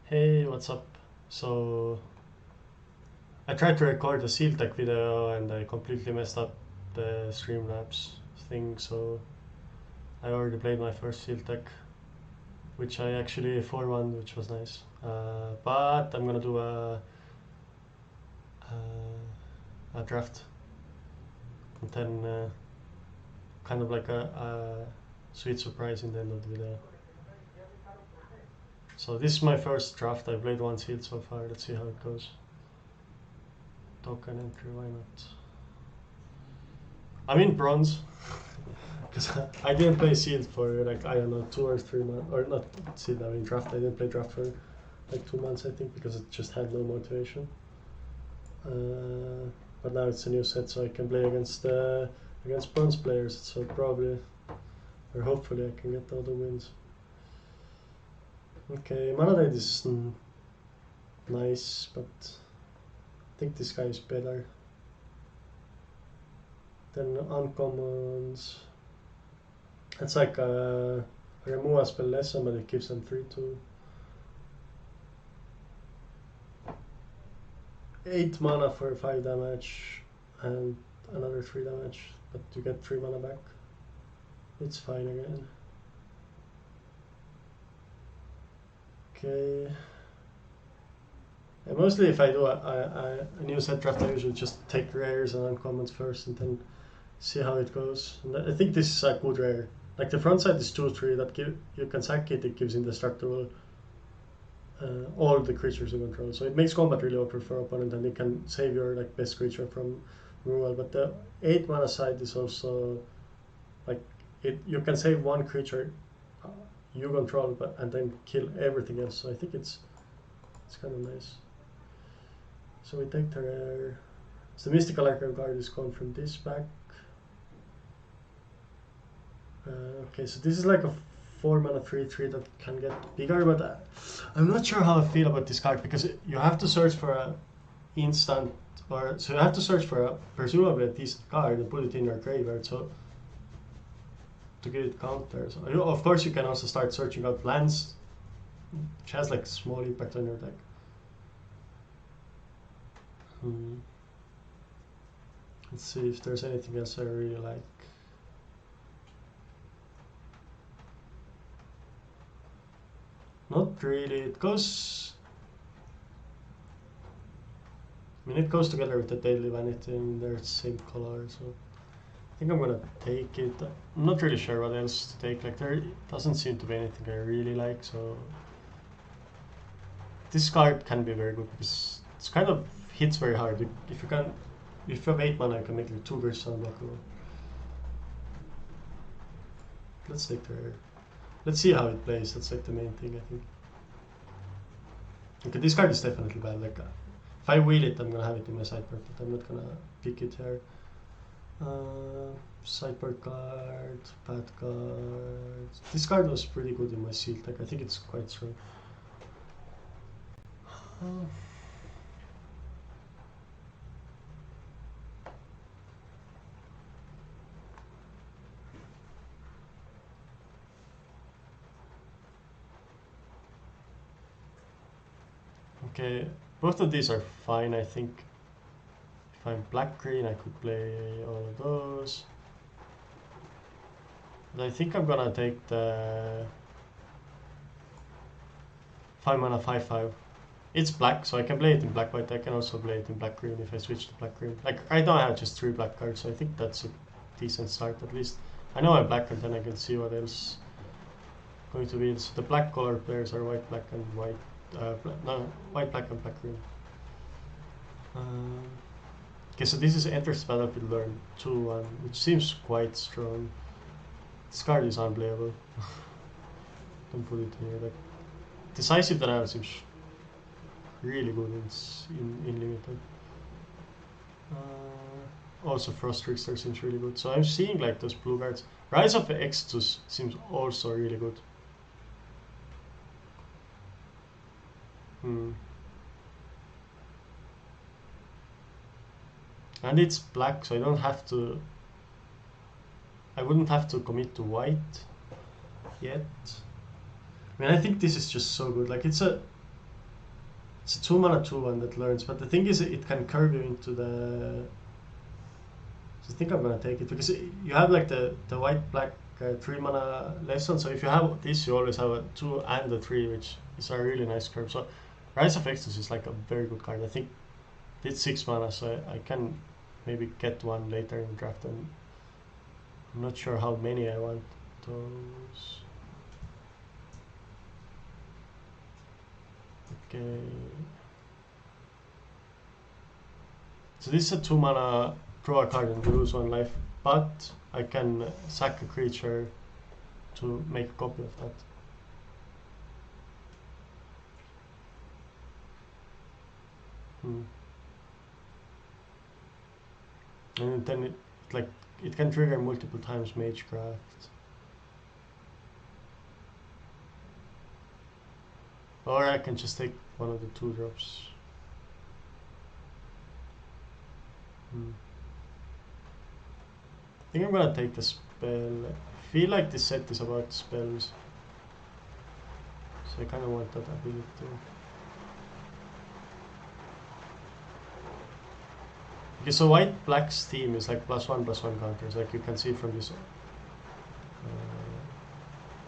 Hey, what's up? So, I tried to record a Seal Tech video and I completely messed up the Streamlabs thing, so I already played my first Seal Tech, which I actually 4-1, which was nice. But I'm gonna do a draft and then kind of like a sweet surprise in the end of the video. So, this is my first draft. I played one Seal so far, let's see how it goes. Token entry, why not? I'm in bronze because I didn't play sealed for like I don't know 2 or 3 months, or not sealed. I mean draft. I didn't play draft for like 2 months I think because it just had no motivation. But now it's a new set, so I can play against bronze players. So probably or hopefully I can get all the wins. Okay, Manadate is nice, but I think this guy is better. Then uncommons. It's like remove a spell lesson, but it gives them 3/2. 8 mana for 5 damage and another 3 damage, but you get 3 mana back. It's fine again. Okay. And mostly if I do a new set draft, I usually just take rares and uncommons first and then see how it goes. And I think this is a good rare. Like the front side is 2/3 that you can sack it, it gives indestructible all the creatures you control. So it makes combat really awkward for opponent and you can save your like best creature from removal. But the 8 mana side is also like you can save one creature you control and then kill everything else. So I think it's kind of nice. So we take the rare. So the Mystical Archive Guard is gone from this back. Okay, so this is like a 4 mana 3/3 that can get bigger, but I'm not sure how I feel about this card because you have to search for a instant, or so you have to search for a presumably a decent card and put it in your graveyard. So to get it counters, of course you can also start searching out lands, which has like small impact on your deck. Let's see if there's anything else I really like. Not really. It goes. I mean, it goes together with the Deadly Vanity, and they're the same color, so I think I'm gonna take it. I'm not really sure what else to take. Like, there doesn't seem to be anything I really like, so this card can be very good because it's kind of hits very hard. If you have 8 mana, you can make like 2 creatures unblockable. Let's take the rare. Let's see how it plays. That's like the main thing, I think. Okay, this card is definitely bad. Like, if I wheel it, I'm gonna have it in my sideboard, but I'm not gonna pick it here. Sideboard card, bad card. This card was pretty good in my seal deck. I think it's quite strong. Okay, both of these are fine, I think. If I'm black-green, I could play all of those. But I think I'm gonna take the 5 mana 5/5. It's black, so I can play it in black-white. I can also play it in black-green if I switch to black-green. Like, right now I have just 3 black cards, so I think that's a decent start at least. I know I'm black, and then I can see what else going to be. So the black color players are white, black, and white. White, black, and black, green. Okay, so this is enters battlefield learn 2/1, which seems quite strong. This card is unplayable. Don't put it here. Like, decisive denial seems really good in limited. Also Frost Trickster seems really good. So I'm seeing like those blue cards. Rise of Extus seems also really good. And it's black, so I wouldn't have to commit to white yet. I mean, I think this is just so good. Like, it's a It's a 2-mana 2-1 that learns, but the thing is, it can curve you into the. So I think I'm gonna take it because you have like the white black 3-mana lesson. So if you have this, you always have a 2 and a 3, which is a really nice curve. So Rise of Exodus is like a very good card. I think it's 6 mana, so I can maybe get one later in the draft. And I'm not sure how many I want those. Okay. So this is a 2-mana draw a card and you lose 1 life, but I can sack a creature to make a copy of that. And then it can trigger multiple times Magecraft. Or I can just take one of the 2-drops. I think I'm gonna take the spell. I feel like this set is about spells, so I kind of want that ability. Okay, so white black's theme is like +1/+1 counters, like you can see from this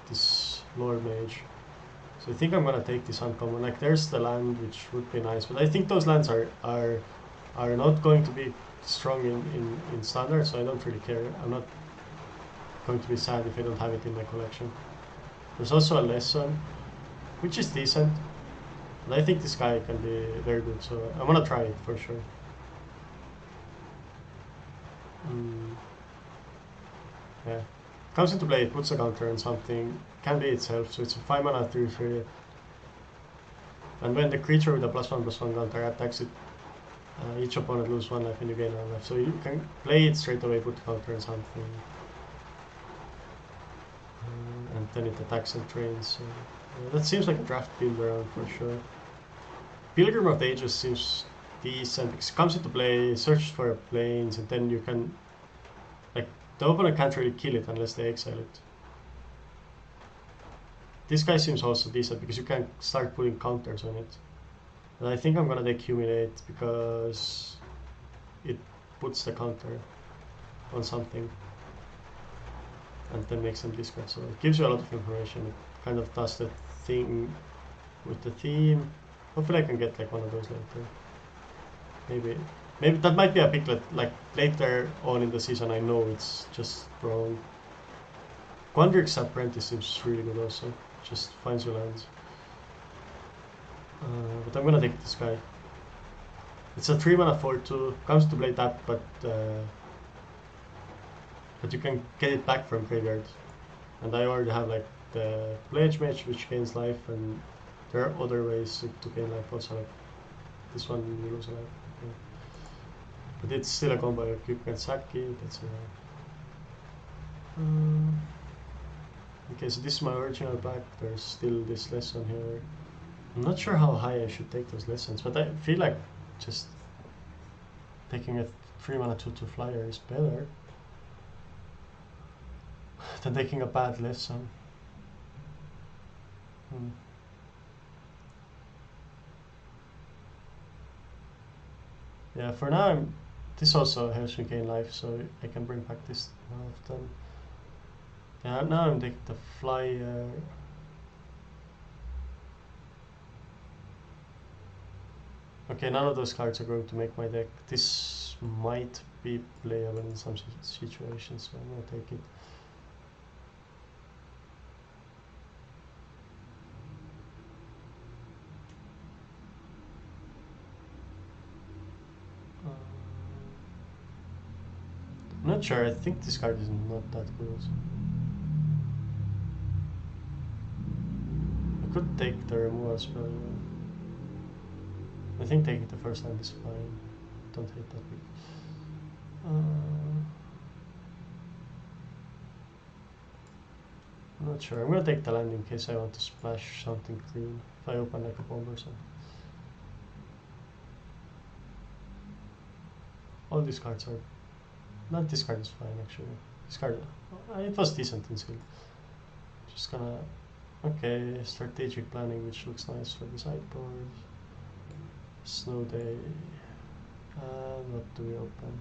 this Lord Mage. So I think I'm gonna take this uncommon. Like there's the land, which would be nice, but I think those lands are not going to be strong in standard, so I don't really care. I'm not going to be sad if I don't have it in my collection. There's also a lesson, which is decent, but I think this guy can be very good, so I'm gonna try it for sure. Yeah, comes into play, it puts a counter on something, can be itself, so it's a 5-mana 3/3. And when the creature with a +1/+1 counter attacks it, each opponent loses 1 life and you gain 1 life. So you can play it straight away, put a counter on something, and then it attacks and trains. So, that seems like a draft build around for sure. Pilgrim of the Ages seems decent because it comes into play, searches for a plains, and then you can, like, the opponent can't really kill it unless they exile it. This guy seems also decent because you can start putting counters on it. And I think I'm gonna accumulate because it puts the counter on something and then makes them discard. So it gives you a lot of information. It kind of does the thing with the theme. Hopefully I can get like one of those later. Maybe that might be a picklet, like later on in the season. I know it's just wrong. Quandrix's Apprentice seems really good also. Just finds you lands. But I'm gonna take this guy. It's a 3-mana 4/2. Comes to play that, but you can get it back from graveyard. And I already have like the Pledge Mage, which gains life, and there are other ways to gain life also. Like this one, you lose a life. Okay. But it's still a combo. You can sack it. That's okay, so this is my original pack. There's still this lesson here. I'm not sure how high I should take those lessons, but I feel like just taking a 3-mana 2/2 flyer is better than taking a bad lesson. Yeah, for now, this also helps me gain life, so I can bring back this more often. Yeah, now I'm taking the flyer. Okay, none of those cards are going to make my deck. This might be playable in some situations, so I'm gonna take it. I'm not sure, I think this card is not that good. I could take the removal spell. I think taking the first land is fine. Don't hate that big. I'm not sure. I'm gonna take the land in case I want to splash something green. If I open like a bomb or something. All these cards are... Not this card is fine actually. This card... it was decent in skill. Just gonna... Okay, strategic planning, which looks nice for the sideboard. Snow Day. What do we open?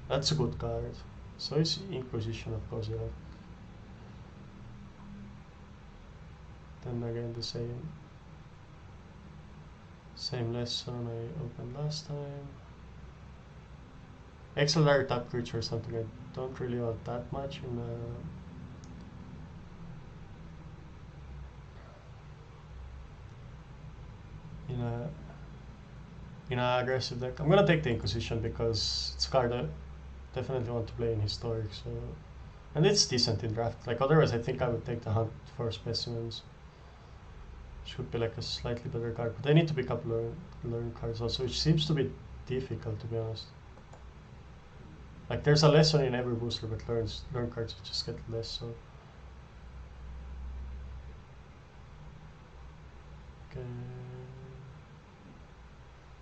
That's a good card. So is Inquisition, of course, yeah. Then again the same lesson I opened last time. Auxiliary tap creature is something I don't really want that much in a aggressive deck. I'm gonna take the Inquisition because it's a card I definitely want to play in Historic, so, and it's decent in draft. Like otherwise I think I would take the Hunt for Specimens. Should be like a slightly better card, but I need to pick up learn cards also, which seems to be difficult, to be honest. Like there's a lesson in every booster, but learn cards you just get less. So okay,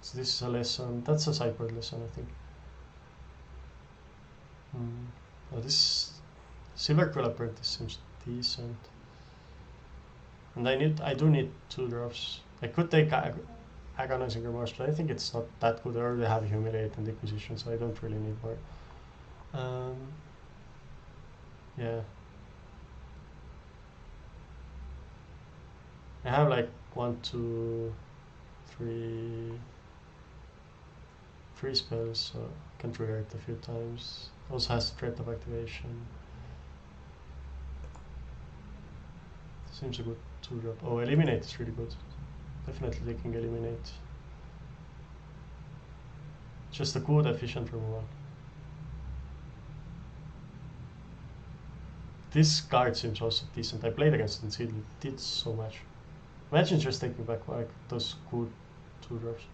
so this is a lesson. That's a sideboard lesson, I think. Oh, this Silver Quill Apprentice seems decent. And I do need 2 drops. I could take Agonizing Remorse, but I think it's not that good. I already have Humiliate and Inquisition, so I don't really need more. Yeah. I have like 1, 2, 3 spells, so I can trigger it a few times. Also has threat of activation. Seems a good 2-drop. Oh, Eliminate is really good. Definitely taking Eliminate. Just a good, efficient removal. This card seems also decent. I played against it and it did so much. Imagine just taking back like those good 2-drops.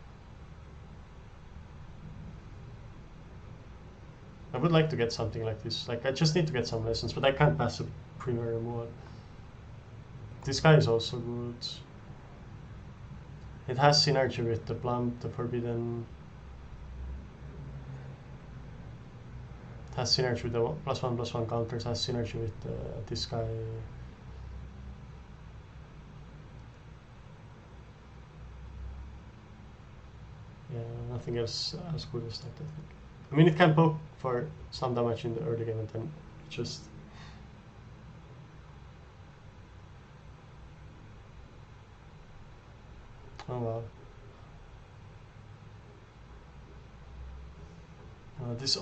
I would like to get something like this. Like I just need to get some lessons, but I can't pass a premier removal. This guy is also good. It has synergy with the Plump, the Forbidden. It has synergy with the +1/+1 counters. Has synergy with this guy. Yeah, nothing else as good as that, I think. I mean, it can poke for some damage in the early game and then just... Oh wow.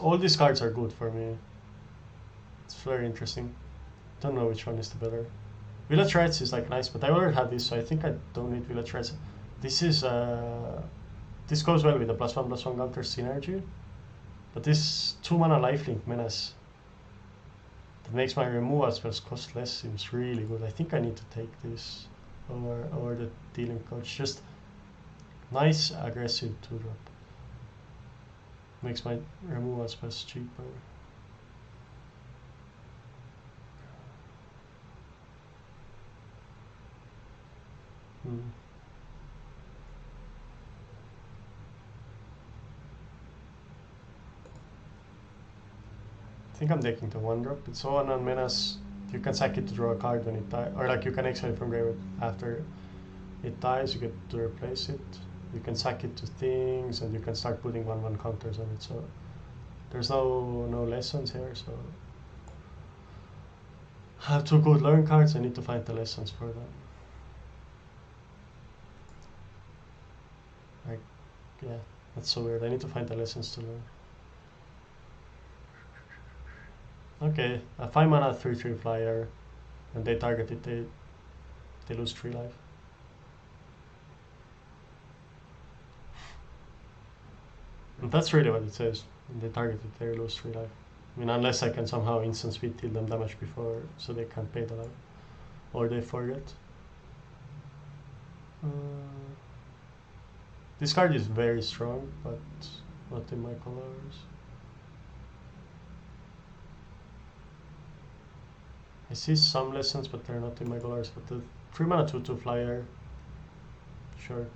All these cards are good for me. It's very interesting. Don't know which one is the better. Village Rites is like nice, but I already have this, so I think I don't need Village Rites. This is this goes well with the +1/+1 counter synergy, but this 2-mana lifelink menace that makes my removal spells cost less seems really good. I think I need to take this over the Dealing Coach. Just nice aggressive 2-drop. Makes my removal spells cheaper. I think I'm taking the 1-drop. It's so on menace. You can sack it to draw a card when it dies, or like you can exile it from graveyard after it dies. You get to replace it. You can sack it to things, and you can start putting 1/1 counters on it. So there's no lessons here. So I have 2 good learn cards. I need to find the lessons for them. Like, yeah, that's so weird. I need to find the lessons to learn. Okay, a 5-mana 3/3 flyer, and they target it, they lose 3 life. And that's really what it says. When they target it, they lose 3 life. I mean, unless I can somehow instant speed deal them damage before, so they can't pay the life. Or they forget. This card is very strong, but not in my colors. I see some lessons, but they're not in my colors. But the 3-mana 2/2 flyer, sure.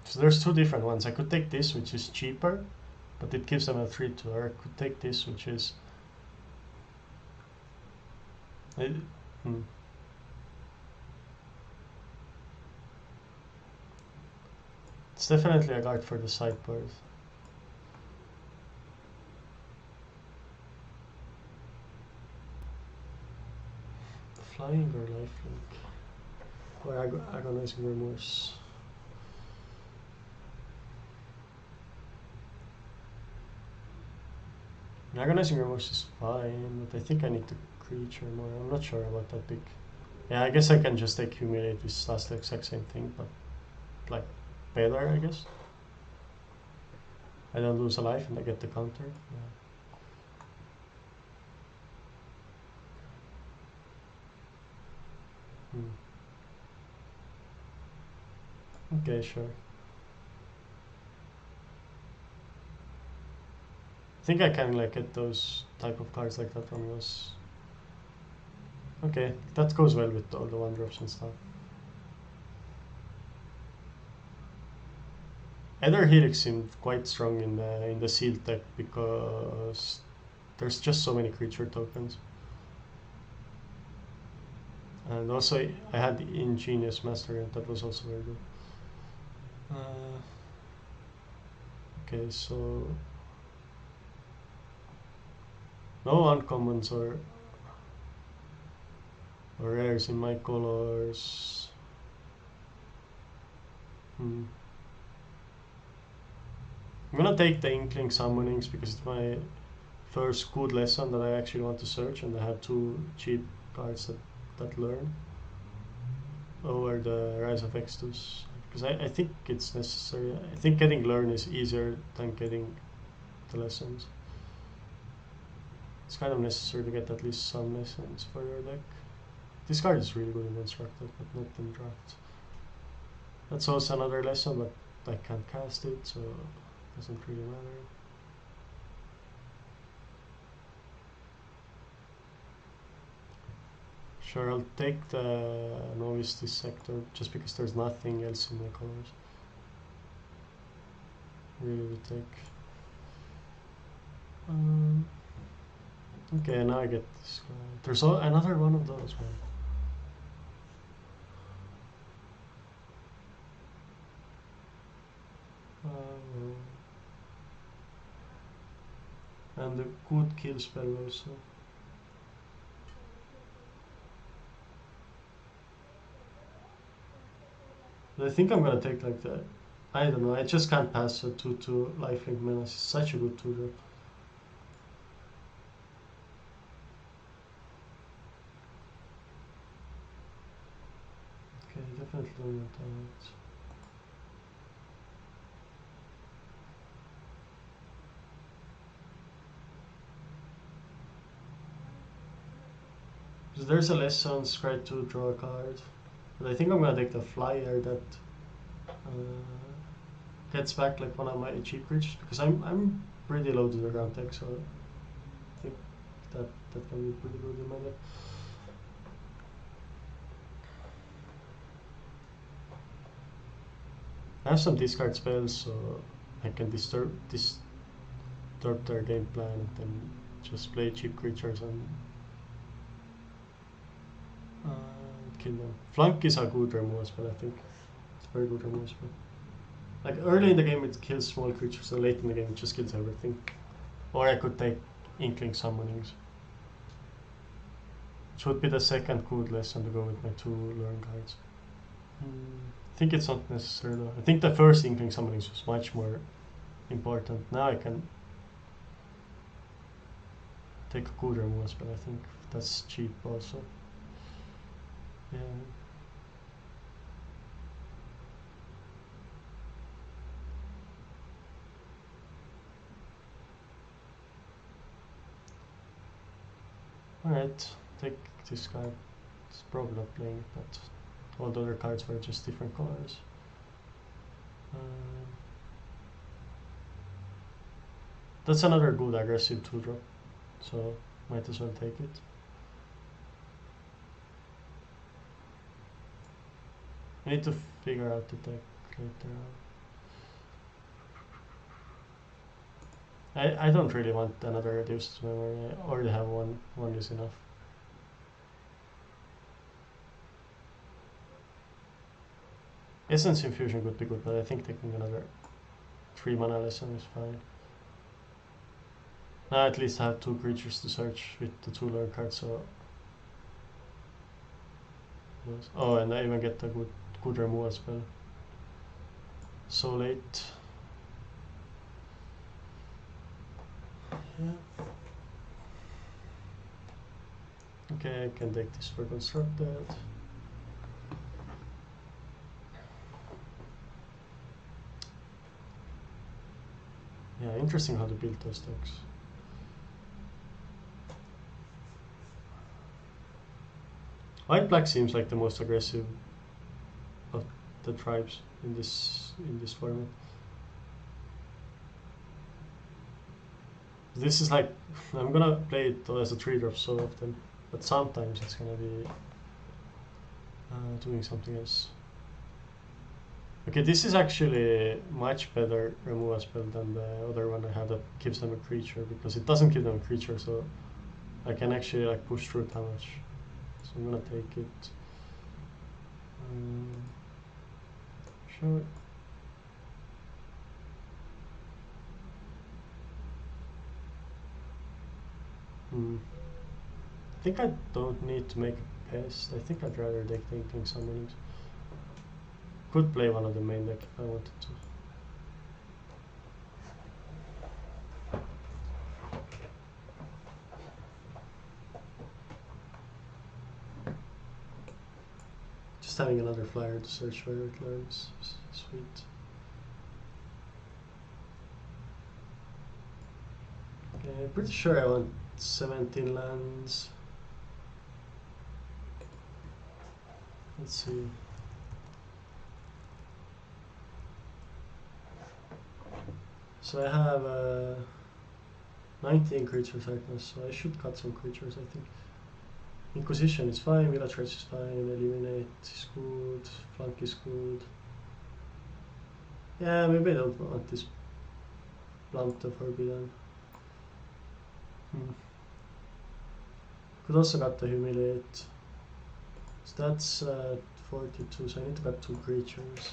So there's two different ones. I could take this, which is cheaper, but it gives them a 3-2, or I could take this, which is... It's definitely a card for the sideboard. Flying or lifelink? Or agonizing remorse? Agonizing remorse is fine, but I think I need the creature more. I'm not sure about that big. Yeah, I guess I can just accumulate, which does the exact same thing, but like better, I guess. I don't lose a life and I get the counter. Yeah. Okay, sure. I think I can like get those type of cards like that from yours. Okay, that goes well with all the 1-drops and stuff. Ether Helix seemed quite strong in the sealed deck because there's just so many creature tokens. And also I had Ingenious Master, and that was also very good. Okay, so no uncommons or rares in my colors. I'm gonna take the Inkling Summonings because it's my first good lesson that I actually want to search, and I have 2 cheap cards that learn over the Rise of Extus. Because I think it's necessary. I think getting learn is easier than getting the lessons. It's kind of necessary to get at least some lessons for your deck. This card is really good in Constructed, but not in Draft. That's also another lesson, but I can't cast it, so it doesn't really matter. Sure, I'll take the Novice Dissector just because there's nothing else in my colors. Really would take. Okay, now I get this guy. There's another one of those, man. And the good kill spell also. But I think I'm gonna take like the... I don't know, I just can't pass a 2-2 lifelink menace. It's such a good 2-drop. Okay, definitely don't want that. There's a lesson, scry to draw a card. But I think I'm gonna take the flyer that gets back like one of my cheap creatures, because I'm pretty low to the ground tech, so I think that can be pretty good in my deck. I have some discard spells, so I can disturb their game plan and then just play cheap creatures and kill them. Flunk is a good removal spell, I think. It's a very good removal spell. Like early in the game it kills small creatures, and late in the game it just kills everything. Or I could take Inkling Summonings, which would be the second good lesson to go with my 2 learn cards. I think it's not necessary though. I think the first Inkling Summonings was much more important. Now I can take a good removal spell, I think. That's cheap also. Yeah. Alright, take this card. It's probably not playing it, but all the other cards were just different colors. That's another good aggressive 2-drop, so might as well take it. I need to figure out the deck later on. I don't really want another reduced memory. I already have one. One is enough. Essence Infusion could be good, but I think taking another 3 mana lesson is fine. Now at least I have 2 creatures to search with the 2 lure cards, so... Oh, and I even get a good removal spell. So late. Yeah. Okay, I can take this for constructed. Yeah, interesting how to build those decks. White-black seems like the most aggressive of the tribes in this format. This is like, I'm gonna play it as a 3-drop so often, but sometimes it's gonna be doing something else. Okay, this is actually much better removal spell than the other one I have that gives them a creature, because it doesn't give them a creature, so I can actually like push through damage. So I'm gonna take it. Sure. I think I don't need to make a pest. I think I'd rather take thinking summonings. Could play one of the main deck if I wanted to. Just having another flyer to search for it learns is sweet. Okay, pretty sure I want 17 lands. Let's see. So I have 19 creatures right now, so I should cut some creatures, I think. Inquisition is fine, Village Race is fine, Eliminate is good, Flank is good. Yeah, maybe I don't want this Blunt the Forbidden. Could also got the Humiliate. So that's 42, so I need to got 2 creatures.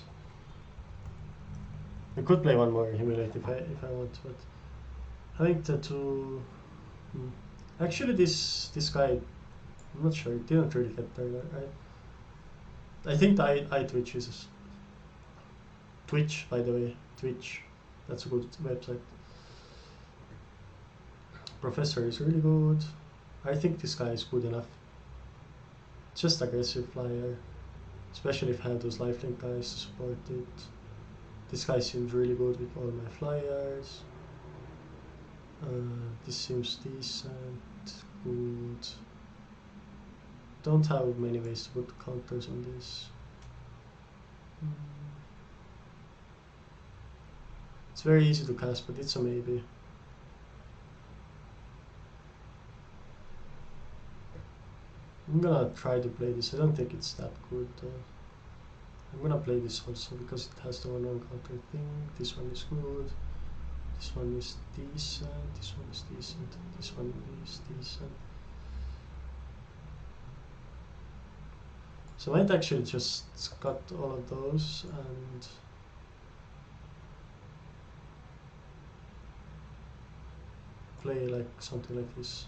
I could play one more Humiliate if I want, but I think the 2... Actually this guy, I'm not sure, it didn't really get there, right? I think the iTwitch is... Twitch, by the way, Twitch, that's a good website. Professor is really good. I think this guy is good enough. Just aggressive flyer, especially if I have those lifelink guys to support it. This guy seems really good with all my flyers. This seems decent, good. Don't have many ways to put counters on this. It's very easy to cast, but it's a maybe. I'm gonna try to play this. I don't think it's that good though. I'm gonna play this also because it has the 1/1 counter thing. This one is good. This one is decent. This one is decent. This one is decent. So I might actually just cut all of those and play like something like this.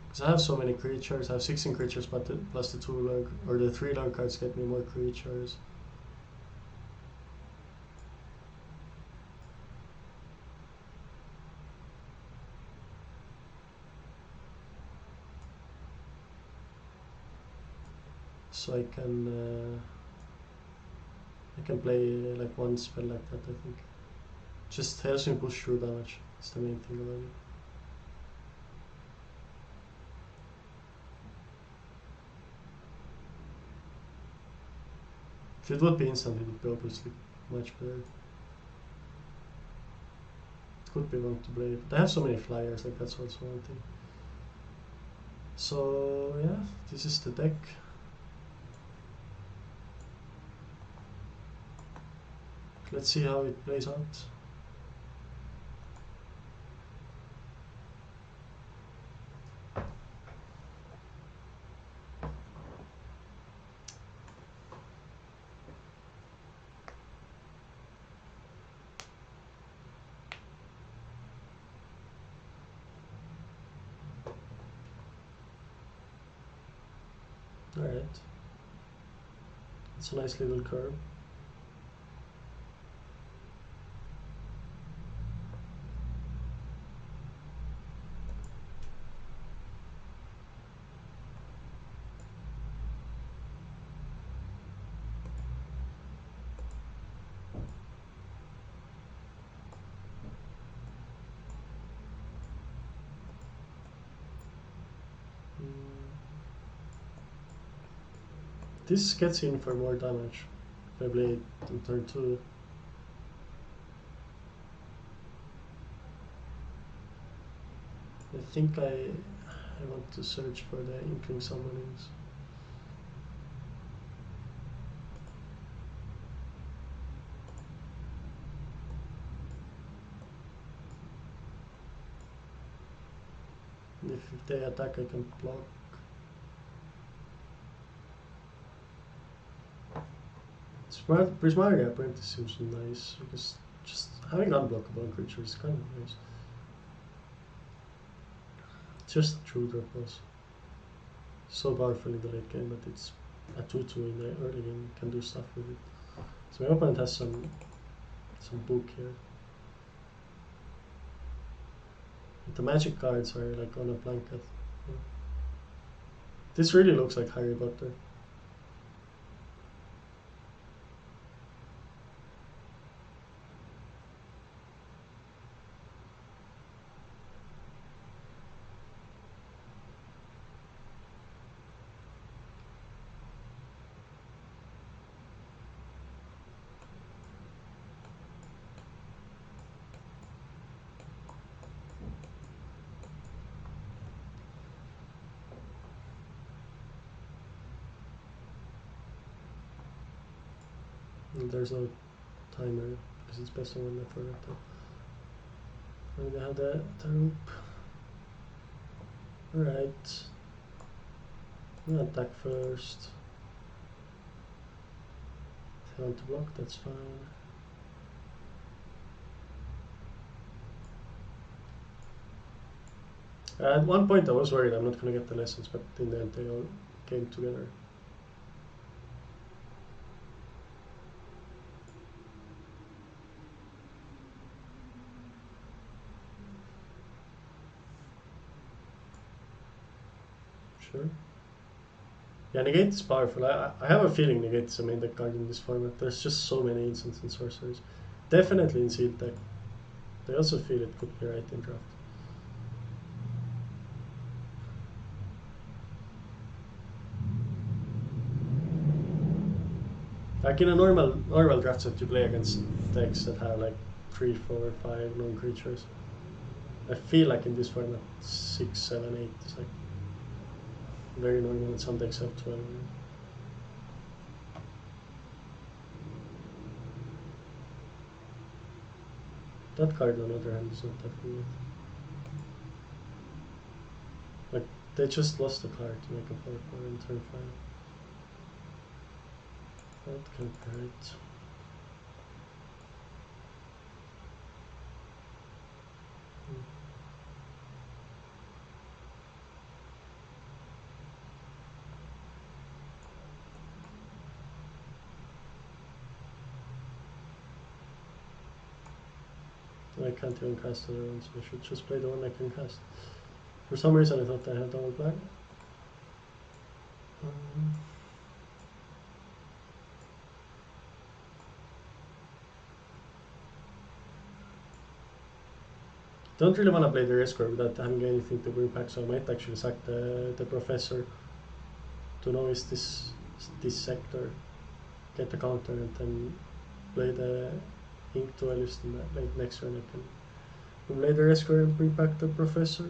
Because I have so many creatures. I have 16 creatures, but plus the 2 log or the 3 log cards get me more creatures. So I can play like one spell like that. I think just helps me push through damage. It's the main thing about it. If it would be instant, it would be obviously much better. It could be wrong to play it, but I have so many flyers. Like that's also one thing. So yeah, this is the deck. Let's see how it plays out. Alright. It's a nice little curve. This gets in for more damage. If I play it on turn 2. I think I want to search for the Inkling Summonings. And if they attack, I can block. Prismaria Apprentice seems nice, because just having unblockable creatures is kind of nice. Just true drop was so powerful in the late game, but it's a 2-2 in the early game, can do stuff with it. So my opponent has some book here. But the magic cards are like on a blanket. This really looks like Harry Potter. And there's no timer because it's best on I forgot that. And we have the roop. Alright. I'm gonna attack first. If I want to block, that's fine. At one point I was worried I'm not gonna get the lessons, but in the end they all came together. Sure. Yeah, Negate is powerful. I have a feeling Negate is a main deck card in this format. There's just so many instants and sorceries. Definitely in sealed deck. I also feel it could be right in draft. Like in a normal draft set, you play against decks that have like 3, 4, 5 known creatures. I feel like in this format, 6, 7, 8 is like very normal, and some decks have 12. That card, on the other hand, is not that good. Like, they just lost the card to make a 4/4 in turn 5. That can't be right. I can't even cast the other one, so I should just play the one I can cast. For some reason I thought I had double black. Don't really want to play the Rescore without having anything to bring back, so I might actually sack the Professor to know is this sector, get the counter, and then play the Ink Duelist in the late next turn. I can play the Rescore and bring back the Professor.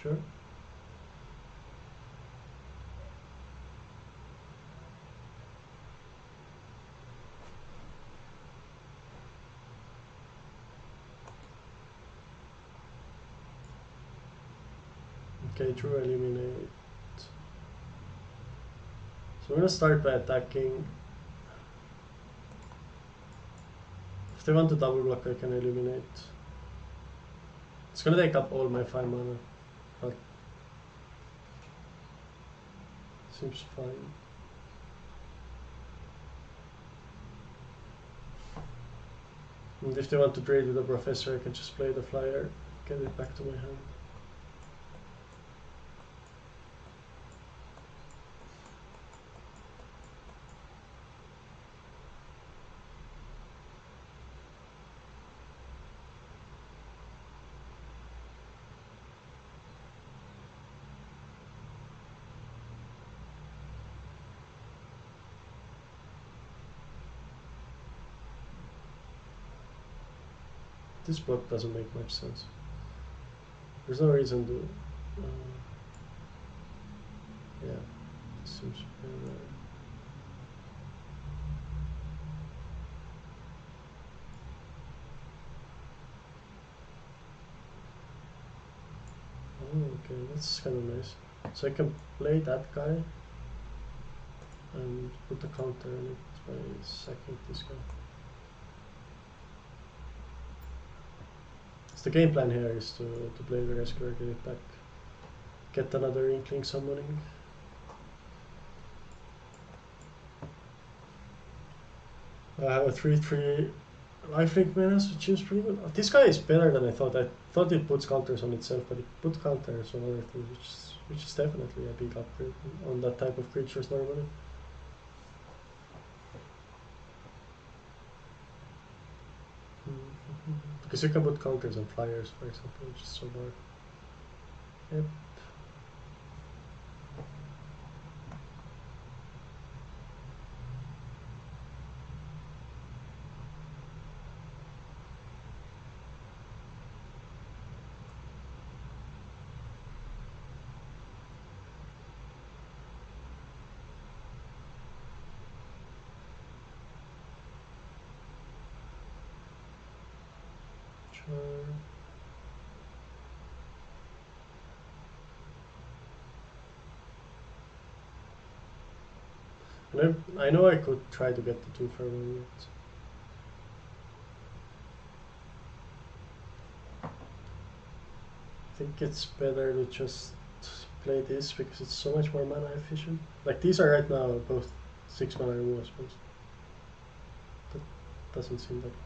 Sure. Okay, true eliminate. So we're gonna start by attacking. If they want to double block, I can eliminate. It's gonna take up all my 5 mana, but seems fine. And if they want to trade with the Professor, I can just play the flyer, get it back to my hand. This block doesn't make much sense. There's no reason to. Yeah, this seems better. Oh, okay, that's kind of nice. So I can play that guy and put the counter on it by sacking this guy. So the game plan here is to play the Rescuer, get it back, get another Inkling summoning. I have a 3/3 lifelink menace, which seems pretty good. This guy is better than I thought. I thought it puts counters on itself, but it put counters on other things, which is definitely a big upgrade on that type of creatures normally. Because you can put counters on flyers, for example, which is so hard. Yep. And I know I could try to get the 2 for 1 yet. I think it's better to just play this because it's so much more mana efficient. Like these are right now both 6 mana removal spells. That doesn't seem that good.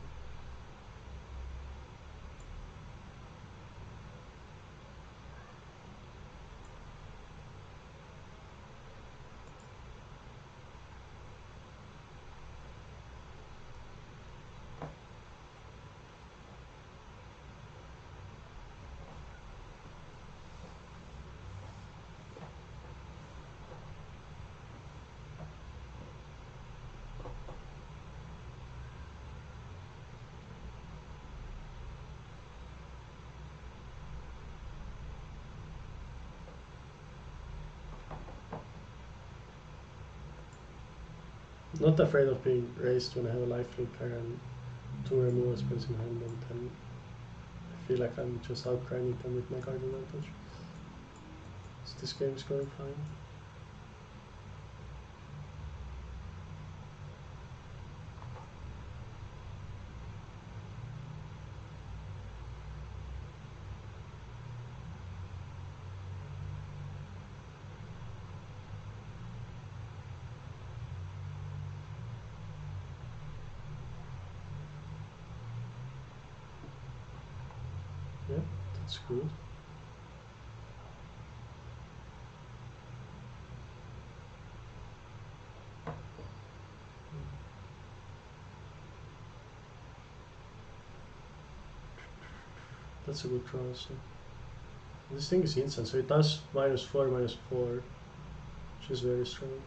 Not afraid of being raised when I have a lifelinker and 2 removal spells in hand, and then I feel like I'm just outgrinding them with my card advantage. So this game is going fine. Yeah, that's good. That's a good draw also. This thing is instant, so it does -4/-4, which is very strong.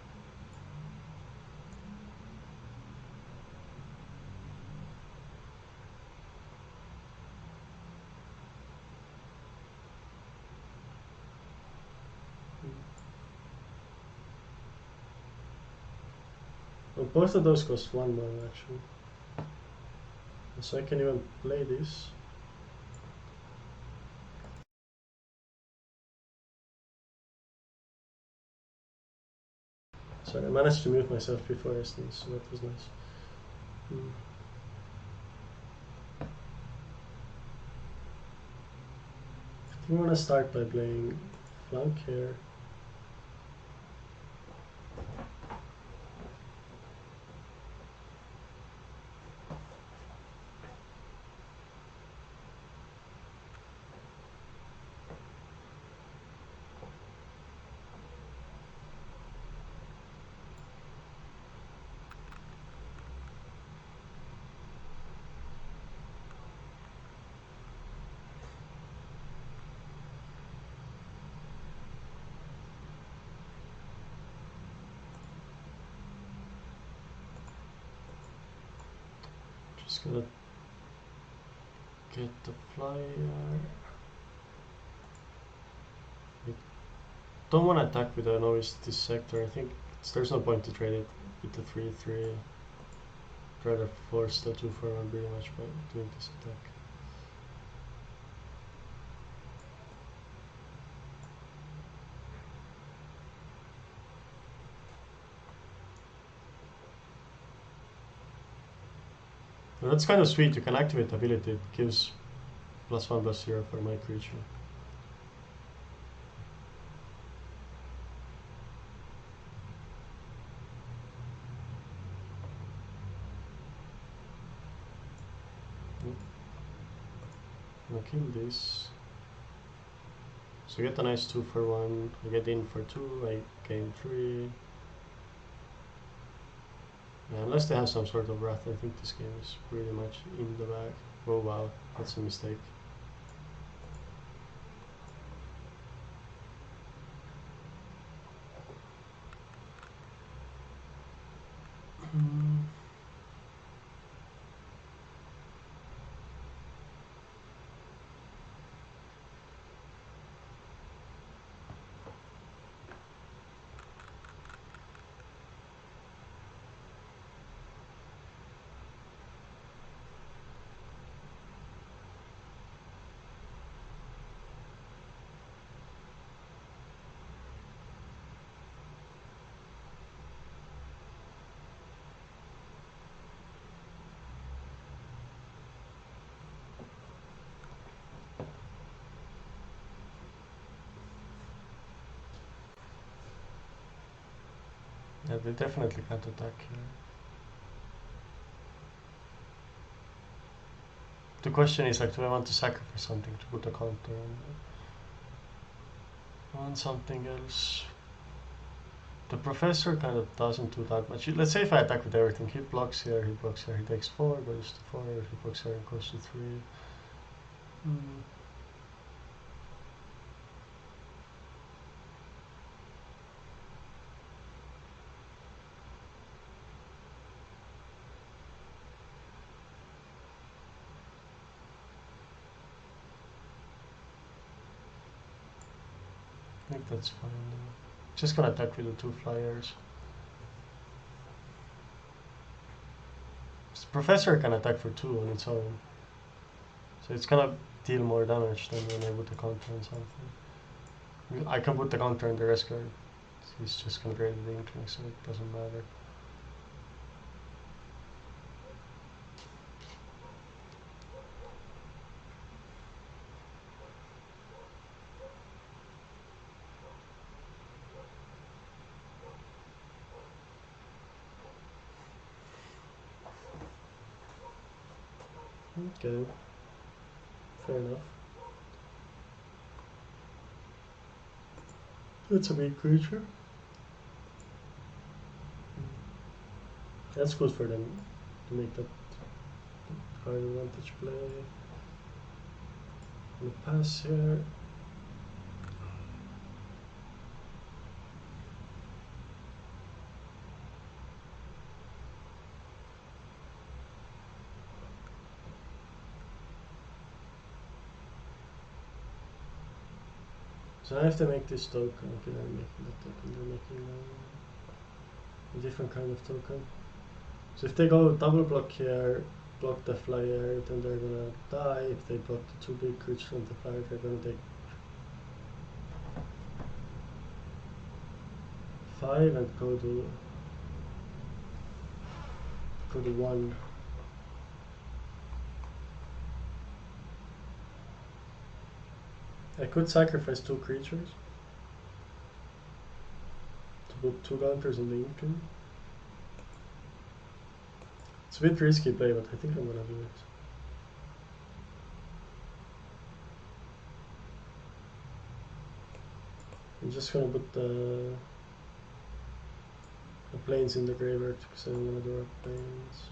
And both of those cost 1 mana actually. So I can even play this. Sorry, I managed to mute myself before I sneezed, so that was nice. I think I'm gonna start by playing flank here. Just gonna get the flyer. I don't want to attack with a novice this sector. I think there's no point to trade it with the 3/3. I'd rather force the 2/4 pretty much by doing this attack. Well, that's kind of sweet. You can activate the ability. It gives +1/+0 for my creature. I'm gonna kill this. So I get a nice 2/1. I get in for 2. I gain 3. Yeah, unless they have some sort of wrath, I think this game is pretty much in the bag. Oh wow, that's a mistake. Yeah, they definitely can't attack here. The question is like, do I want to sacrifice something to put a counter on something else? The professor kind of doesn't do that much. Let's say if I attack with everything, he blocks here, he takes 4, goes to 4, he blocks here and goes to 3. I think that's fine. Just gonna attack with the 2 flyers. The professor can attack for 2 on its own, so it's gonna deal more damage than when I put the counter on something. I can put the counter on the rest card. He's just gonna create the inkling, so it doesn't matter. Okay, fair enough. That's a big creature. That's good for them to make that hard advantage play. I'm gonna pass here. So I have to make this token. Okay, I'm making that token. They're making a different kind of token. So if they go double block here, block the flyer, then they're gonna die. If they block the two big creatures on the flyer, they're gonna take 5 and go to 1. I could sacrifice 2 creatures to put 2 counters on the Inkin. It's a bit risky play, but I think I'm gonna do it. I'm just gonna put the planes in the graveyard because I don't wanna draw planes.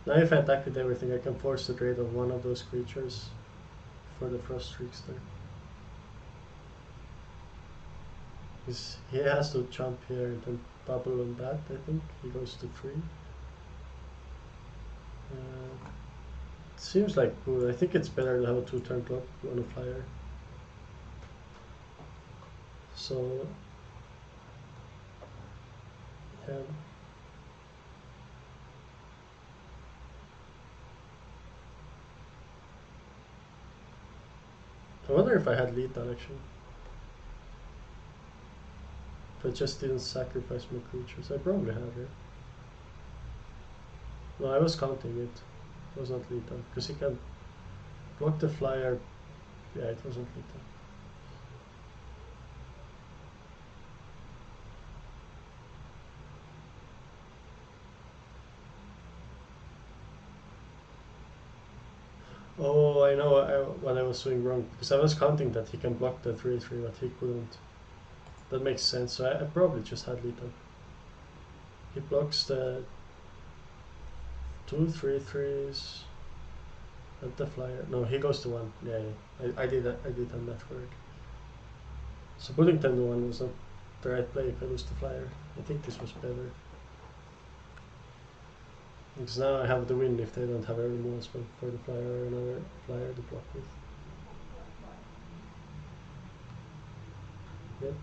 Now if I attack with everything, I can force the trade of one of those creatures for the Frost Trickster. He has to jump here and then double on that, I think. He goes to 3. Seems like good. I think it's better to have a 2-turn clock on a flyer. So, yeah. I wonder if I had lethal actually. If I just didn't sacrifice my creatures. I probably had, right? No, I was counting it. It was not lethal. Because he can block the flyer. Yeah, it wasn't lethal. Oh, I know what I was doing wrong. Because I was counting that he can block the 3/3, but he couldn't. That makes sense. So I probably just had lethal. He blocks the 2 3/3s and the flyer. No, he goes to 1. Yeah, yeah. I did that work. So putting 10 to 1 was not the right play if I lose the flyer. I think this was better. Because now I have the win if they don't have a removal spell for the flyer or another flyer to block with. Yep.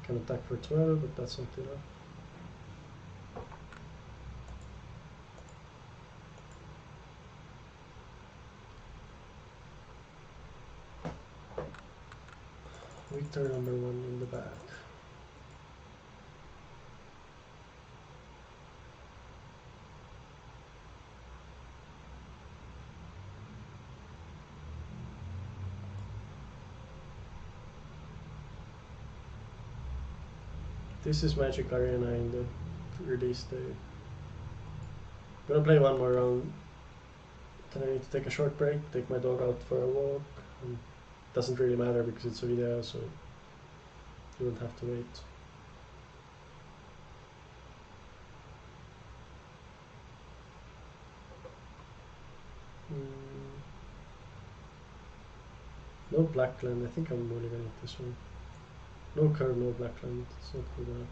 I can attack for 12, but that's not enough. Victor number 1 in the back. This is Magic Arena in the release day. I'm gonna play one more round. Then I need to take a short break, take my dog out for a walk. And it doesn't really matter because it's a video, so you don't have to wait. No black land. I think I'm only gonna hit this one. No curve, no black land. It's not good enough.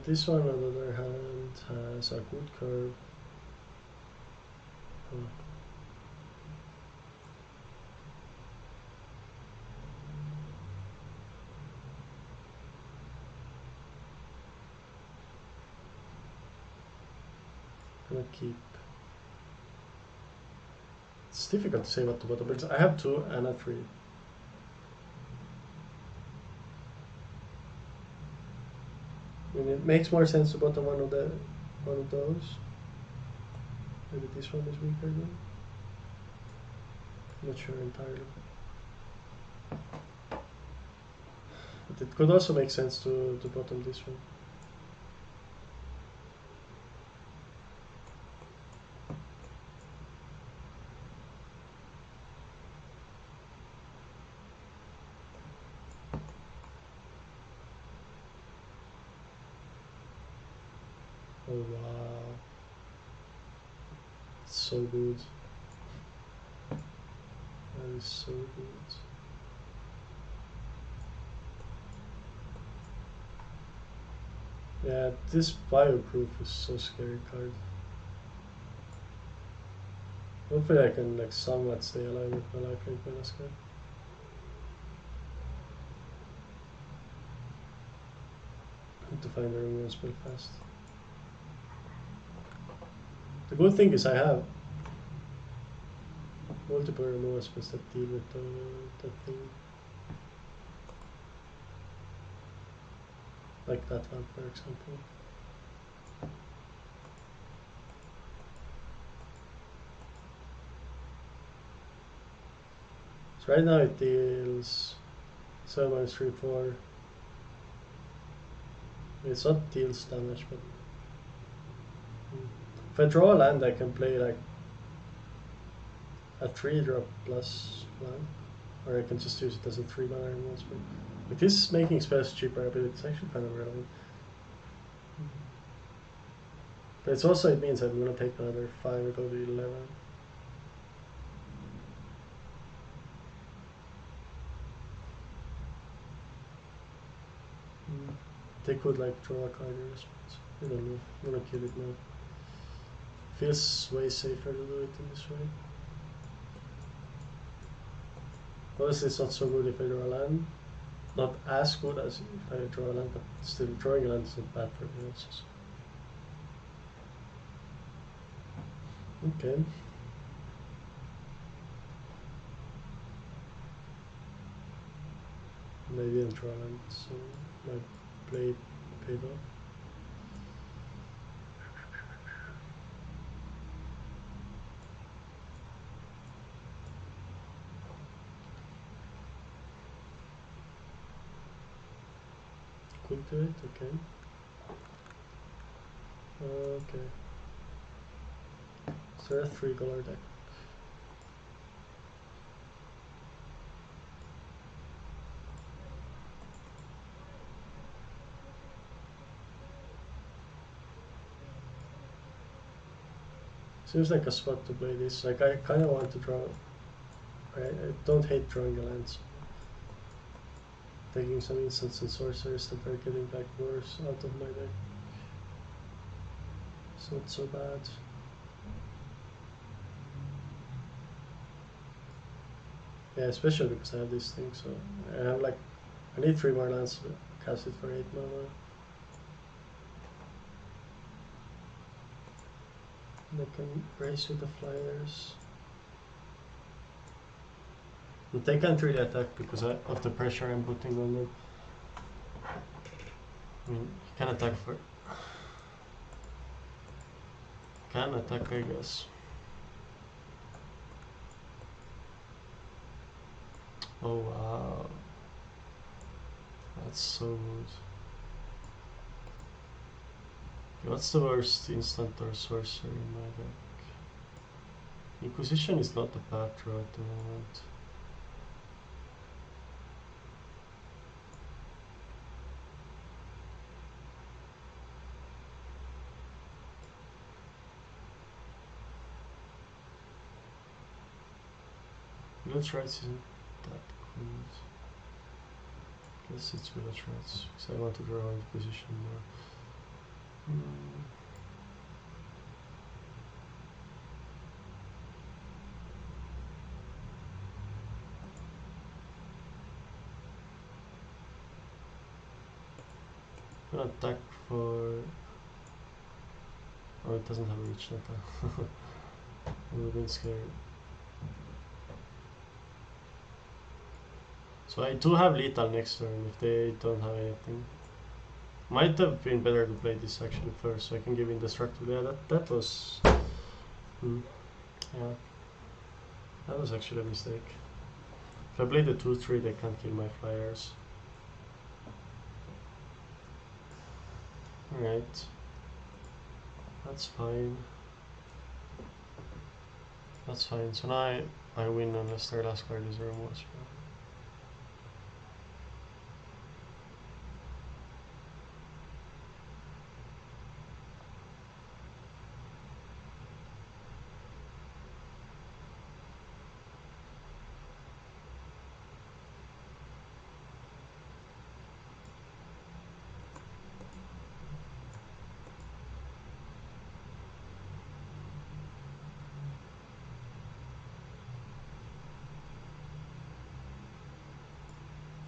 This one, on the other hand, has a good curve. I'm gonna keep. It's difficult to say what to bottom because I have 2 and a 3. I mean, it makes more sense to bottom one of those. Maybe this one is weaker then. I'm not sure entirely. But it could also make sense to bottom this one. Oh wow. It's so good. That is so good. Yeah, this bioproof is so scary card. Hopefully I can like somewhat stay alive with my life link minus card. Need to find a removal spell fast. The good thing is I have multiple removal spells that deal with that thing. Like that one, for example. So right now it deals 7 minus 3, 4. It's not deals damage, but if I draw a land, I can play like a 3-drop plus land, or I can just use it as a 3-mana removal spell. With this making spells cheaper, but it's actually kind of relevant. But it's also, it means I'm gonna take another 5 or go to 11. They could like draw a card in response. I don't know. I'm gonna kill it now. Feels way safer to do it in this way. Obviously it's not so good if I draw a land. Not as good as if I draw a land, but still drawing a land is not bad for me also. Okay. Maybe I'll draw a land, so my play paid off. Quick to it, okay. Okay. Is there a 3-color deck? Seems like a spot to play this. Like I kind of want to draw. I don't hate drawing the lands. Taking some instants and sorcerers that are getting back worse out of my deck. It's not so bad. Yeah, especially because I have this thing, so I have like, I need 3 more lands to cast it for 8 mana. And I can race with the flyers. But they can't really attack because of the pressure I'm putting on them. I mean, he can attack for... Can attack, I guess. Oh wow. That's so good. What's the worst instant or sorcery in my deck? Inquisition is not a bad draw at the moment. Village Rights isn't that good. Guess it's Village Rights because I want to draw Inquisition more. I'm gonna attack for... Oh, it doesn't have a reach data. I'm a bit scared. So I do have lethal next turn if they don't have anything. Might have been better to play this actually first, so I can give indestructible. Yeah, that was... yeah. That was actually a mistake. If I play the 2-3, they can't kill my flyers. Alright. That's fine. That's fine. So now I win unless their last card is a removal spell.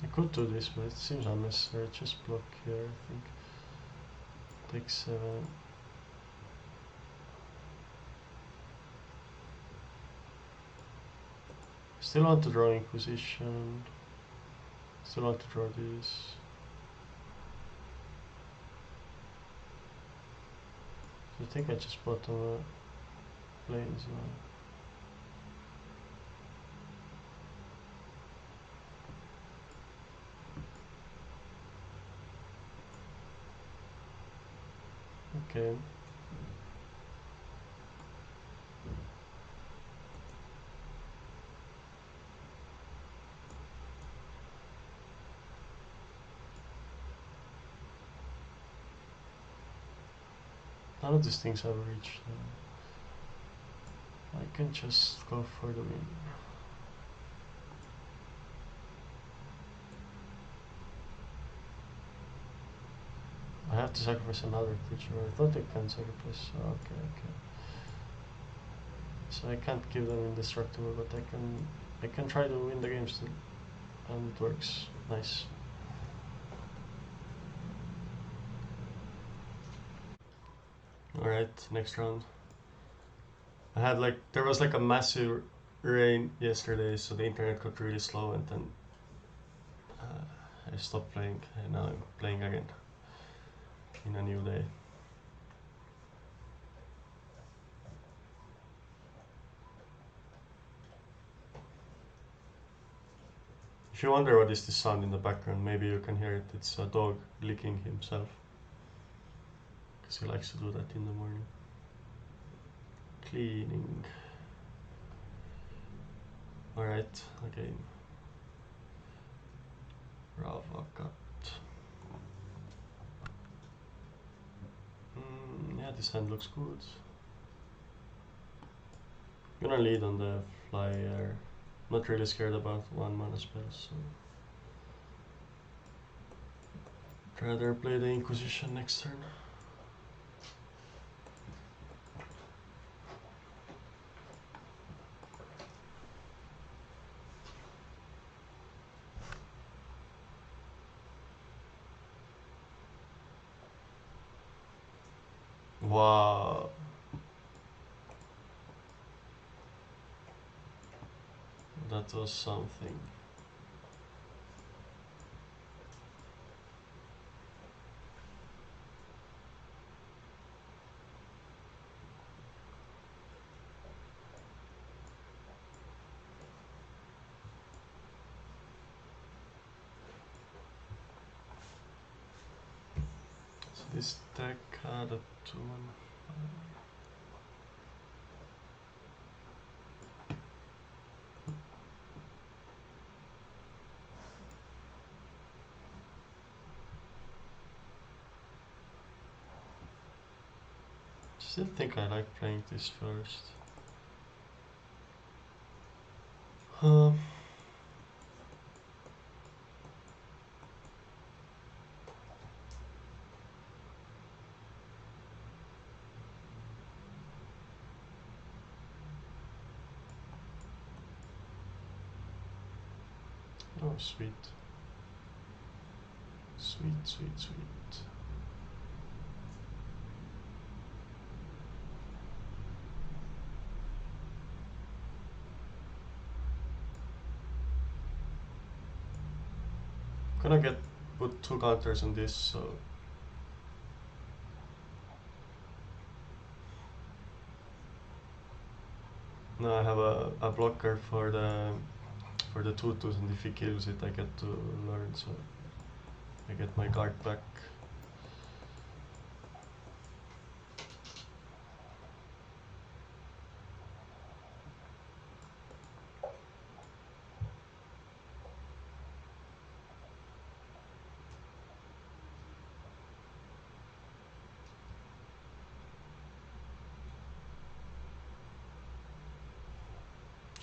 I could do this, but it seems unnecessary. Just block here, I think. Take 7. Still want to draw Inquisition. Still want to draw this. I think I just bought on the planes now. Okay. None of these things have reached. I can just go for the win. I have to sacrifice another creature. I thought I can sacrifice. Okay. So I can't give them indestructible, but I can try to win the game still, and it works. Nice. All right, next round. I had there was a massive rain yesterday, so the internet got really slow, and then I stopped playing, and now I'm playing again in a new day. If you wonder what is the sound in the background, maybe you can hear it. It's a dog licking himself, because he likes to do that in the morning. Cleaning. Alright, again. Ravakat. Yeah, this hand looks good. Gonna lead on the flyer. Not really scared about 1 mana spells, so rather play the Inquisition next turn. Wow. That was something. So this deck had a 2-1. Still think I like playing this first. Oh, sweet. Sweet. Gonna put 2 counters on this, so now I have a blocker for the 2/2, and if he kills it I get to learn, so I get my guard back.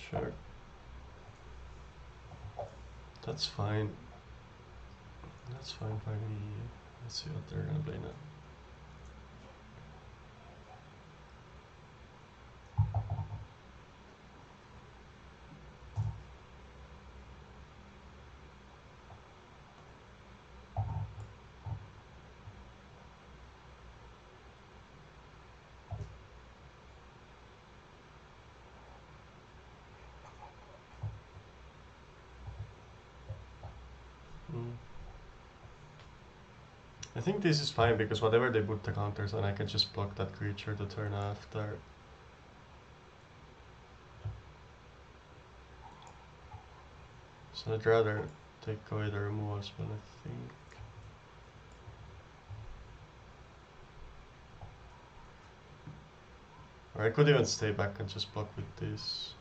Sure. That's fine. That's fine by me. Let's see what they're gonna play now. Mm. I think this is fine because whatever they put the counters on, I can just block that creature the turn after. So I'd rather take away the removal spell, I think. Or I could even stay back and just block with this.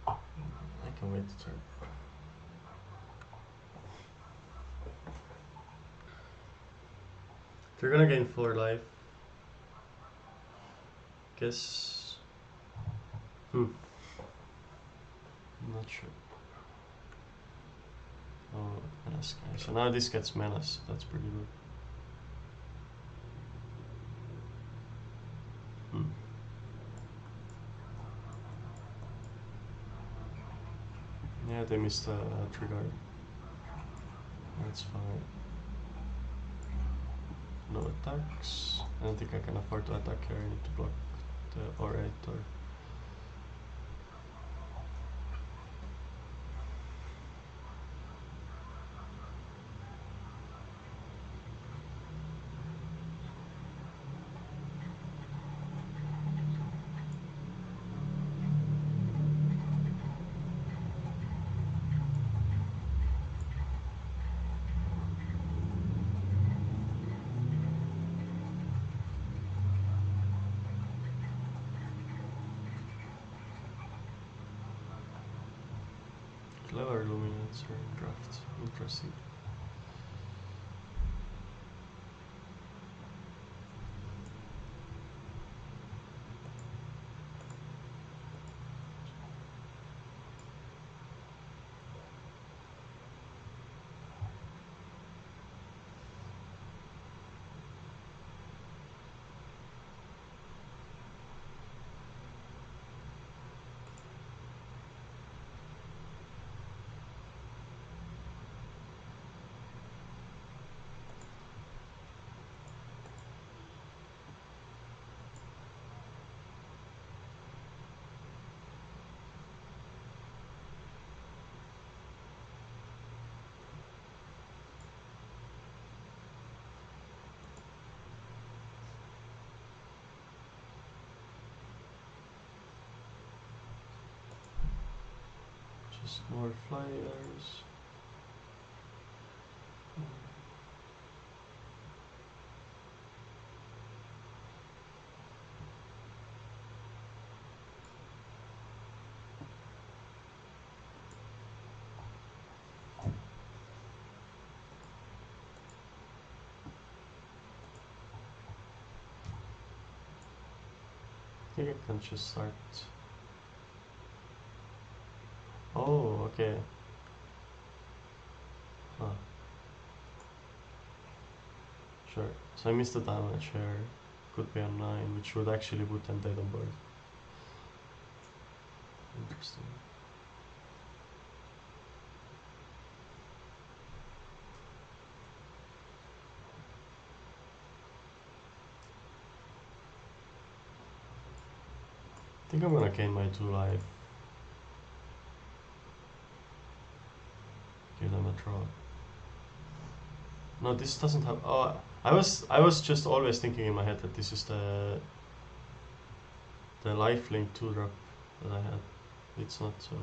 I can wait the turn. They're gonna gain 4 life. Guess. I'm not sure. Oh, menace guy. So now this gets menace. That's pretty good. Yeah, they missed a trigger. That's fine. No attacks. I don't think I can afford to attack here. I need to block the orator. Clever Luminancer draft. Interesting. Just more flyers. I think I can just start. Oh, okay. Huh. Sure. So I missed the damage here. Could be a 9, which would actually put them dead on board. Interesting. I think I'm gonna gain my 2 life. Give them a draw. No, this doesn't have. Oh, I was just always thinking in my head that this is the lifelink 2-drop that I had. It's not so.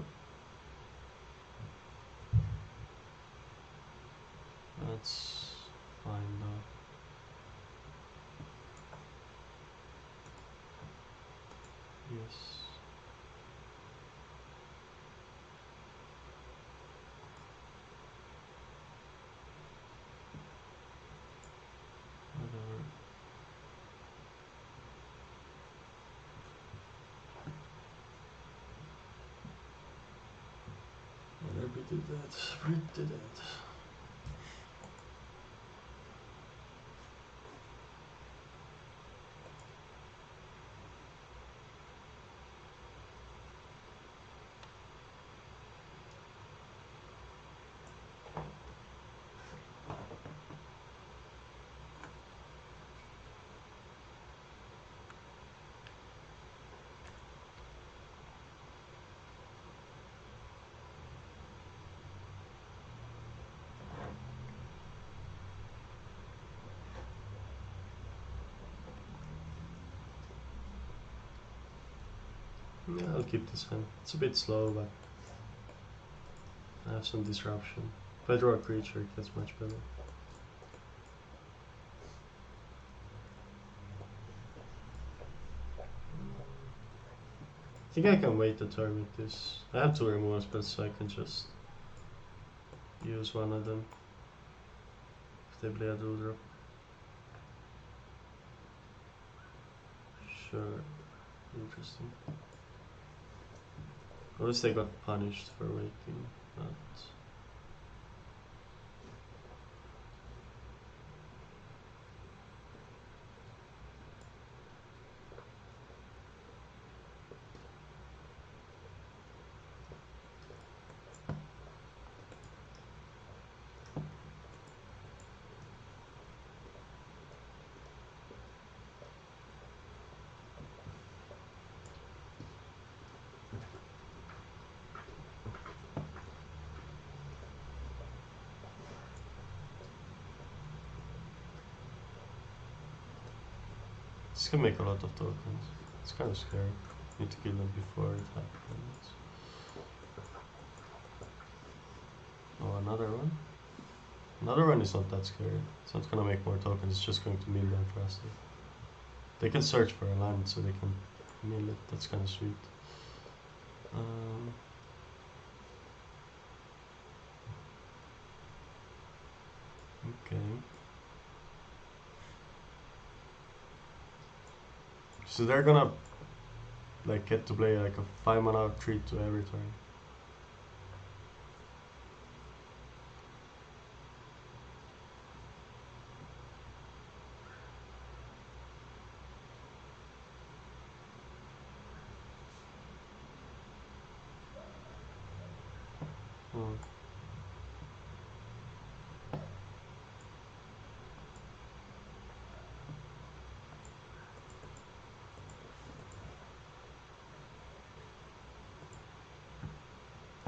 That's fine though. Yes. Whatever. Whatever did that. We did it. Yeah, I'll keep this hand. It's a bit slow, but I have some disruption. If I draw a creature, it gets much better. I think I can wait a turn with this. I have 2 removal spells, so I can just use one of them if they play a draw drop. Sure, interesting. Unless they got punished for waiting, but this can make a lot of tokens. It's kind of scary. Need to kill them before it happens. Oh, another one? Another one is not that scary. It's not gonna make more tokens, it's just going to mill them faster. They can search for a land so they can mill it, that's kind of sweet. Okay. So they're gonna like get to play like a 5 mana treat to every turn. Oh.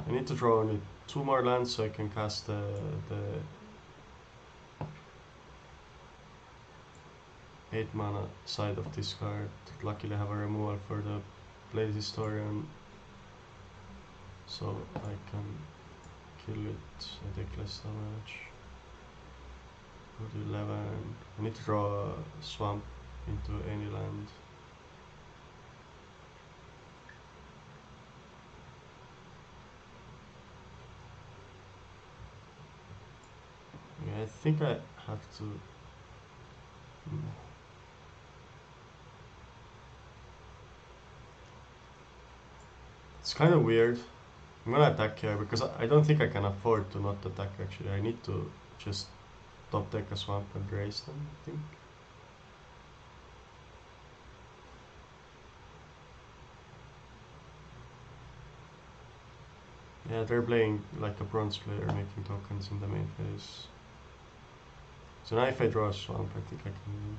I need to draw only 2 more lands so I can cast the 8 mana side of this card. Luckily I have a removal for the Blade Historian, so I can kill it. I take less damage. Go to 11. I need to draw a swamp into any land. Yeah, I think I have to. It's kind of weird. I'm gonna attack here because I don't think I can afford to not attack actually. I need to just top deck a swamp and raise them, I think. Yeah, they're playing like a bronze player, making tokens in the main phase. So now if I draw a swamp, I think I can win.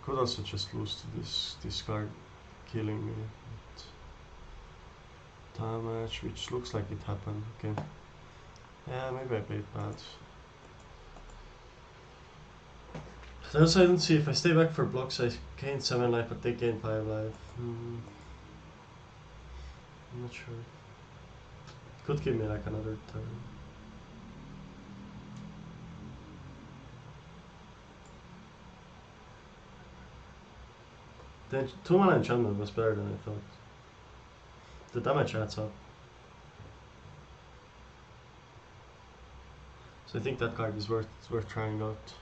Could also just lose to this card killing me. Damage, which looks like it happened. Okay. Yeah, maybe I played bad. But also I don't see, if I stay back for blocks I gain 7 life but they gain 5 life. I'm not sure. Could give me like another turn. The 2 mana enchantment was better than I thought. The damage adds up. So I think that card is worth trying out.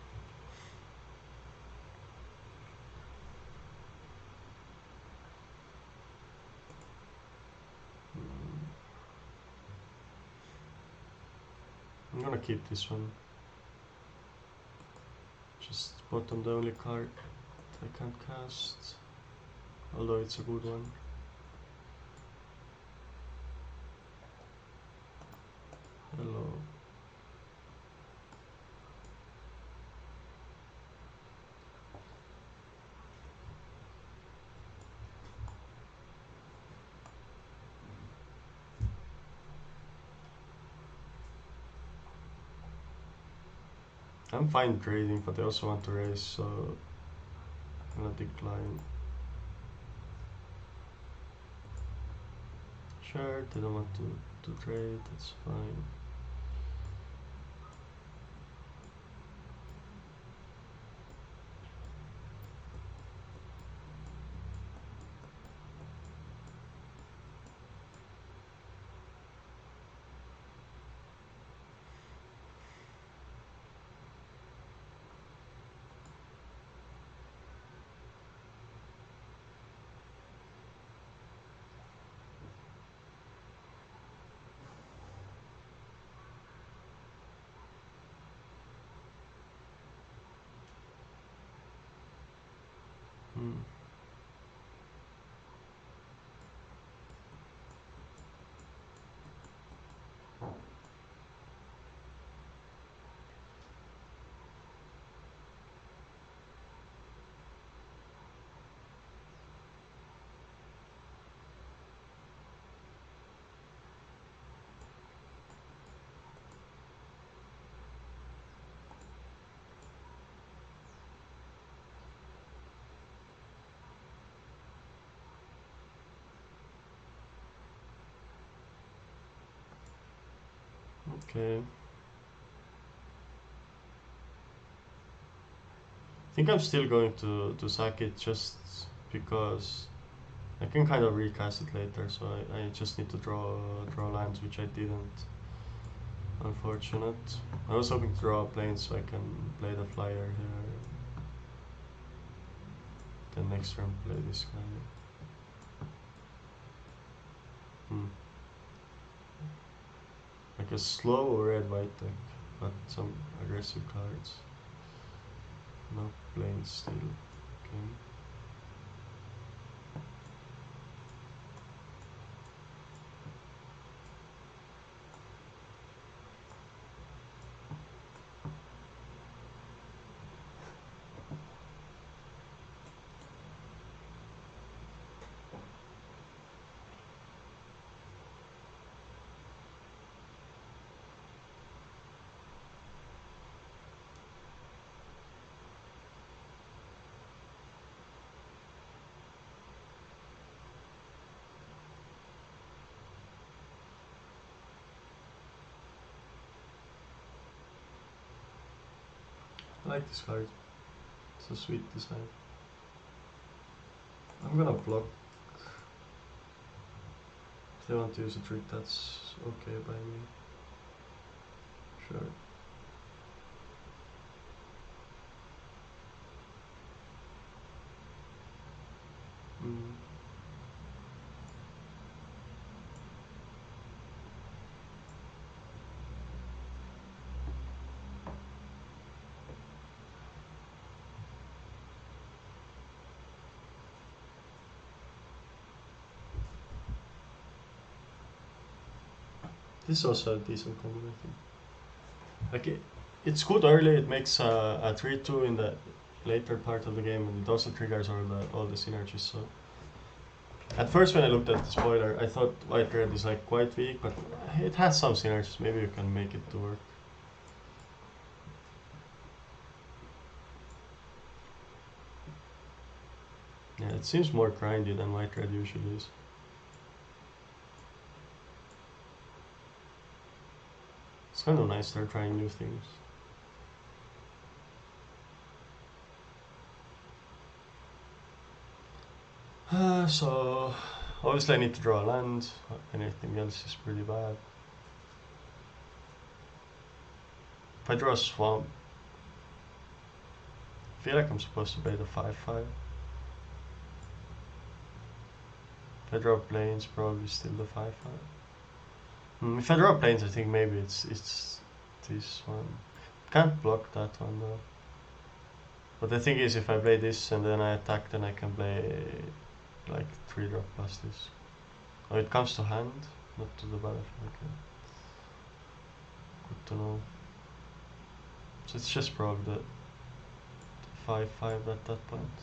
I'm gonna keep this one. Just bottom the only card I can't cast. Although it's a good one. Hello. I'm fine trading, but I also want to raise, so I'm gonna decline. Sure, they don't want to trade, that's fine. Hmm. Okay. I think I'm still going to sack it just because I can kind of recast it later, so I just need to draw lands, which I didn't. Unfortunate. I was hoping to draw a plane so I can play the flyer here. Then next turn play this guy. Like a slow red-white deck, but some aggressive cards. No planes still. Okay. I like this card. It's a sweet design. I'm gonna block. If they want to use a trick, that's okay by me. Sure. This is also a decent combo, I think. Like it's good early. It makes a 3-2 in the later part of the game, and it also triggers all the synergies. So at first, when I looked at the spoiler, I thought white red is like quite weak, but it has some synergies. Maybe you can make it to work. Yeah, it seems more grindy than white red usually is. It's kind of nice they're trying new things. So obviously I need to draw a land. Anything else is pretty bad. If I draw a swamp, I feel like I'm supposed to play the 5/5. If I draw planes, probably still the 5/5. If I draw planes, I think maybe it's this one. Can't block that one though. But the thing is, if I play this and then I attack, then I can play like 3-drop plus this. Oh, it comes to hand, not to the battlefield. Okay. Good to know. So it's just probably the 5/5 at that point.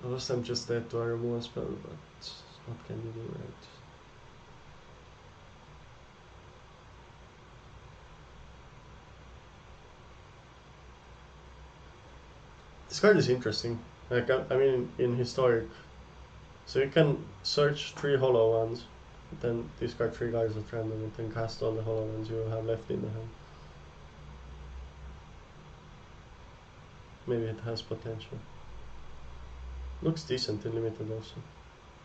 Unless I'm just dead to remove a spell, but what can you do, right? This card is interesting. Like I mean, in historic, so you can search 3 hollow ones, then discard 3 cards at random, and then cast all the hollow ones you have left in the hand. Maybe it has potential. Looks decent in limited also.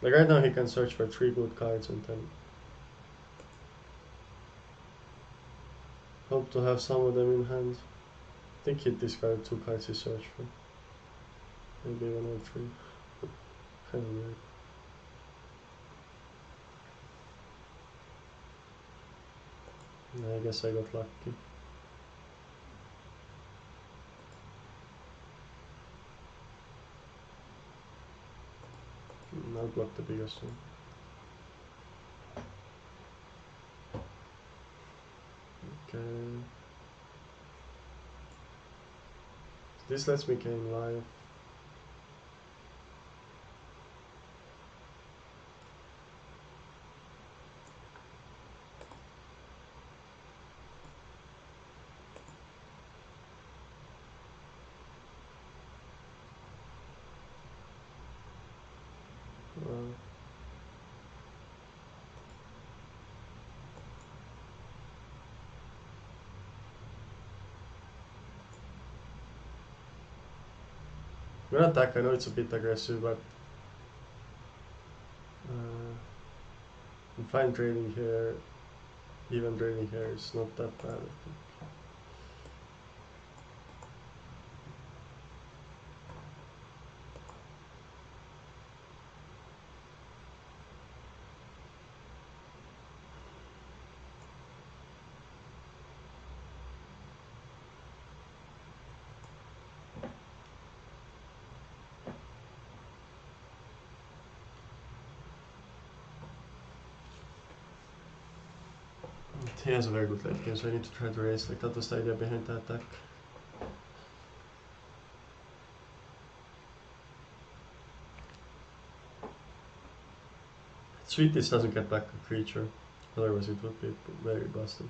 Like right now he can search for 3 good cards and then hope to have some of them in hand. I think he discarded 2 cards he searched for. Maybe 1 or 3. Kind of weird. I guess I got lucky. I'll block the biggest one. Okay. This lets me gain life. I'm gonna attack. I know it's a bit aggressive, but I'm fine trading here. Even trading here is not that bad, I think. He has a very good late game, so I need to try to raise. Like that was the idea behind the attack. Sweet this doesn't get back a creature, otherwise it would be very busted.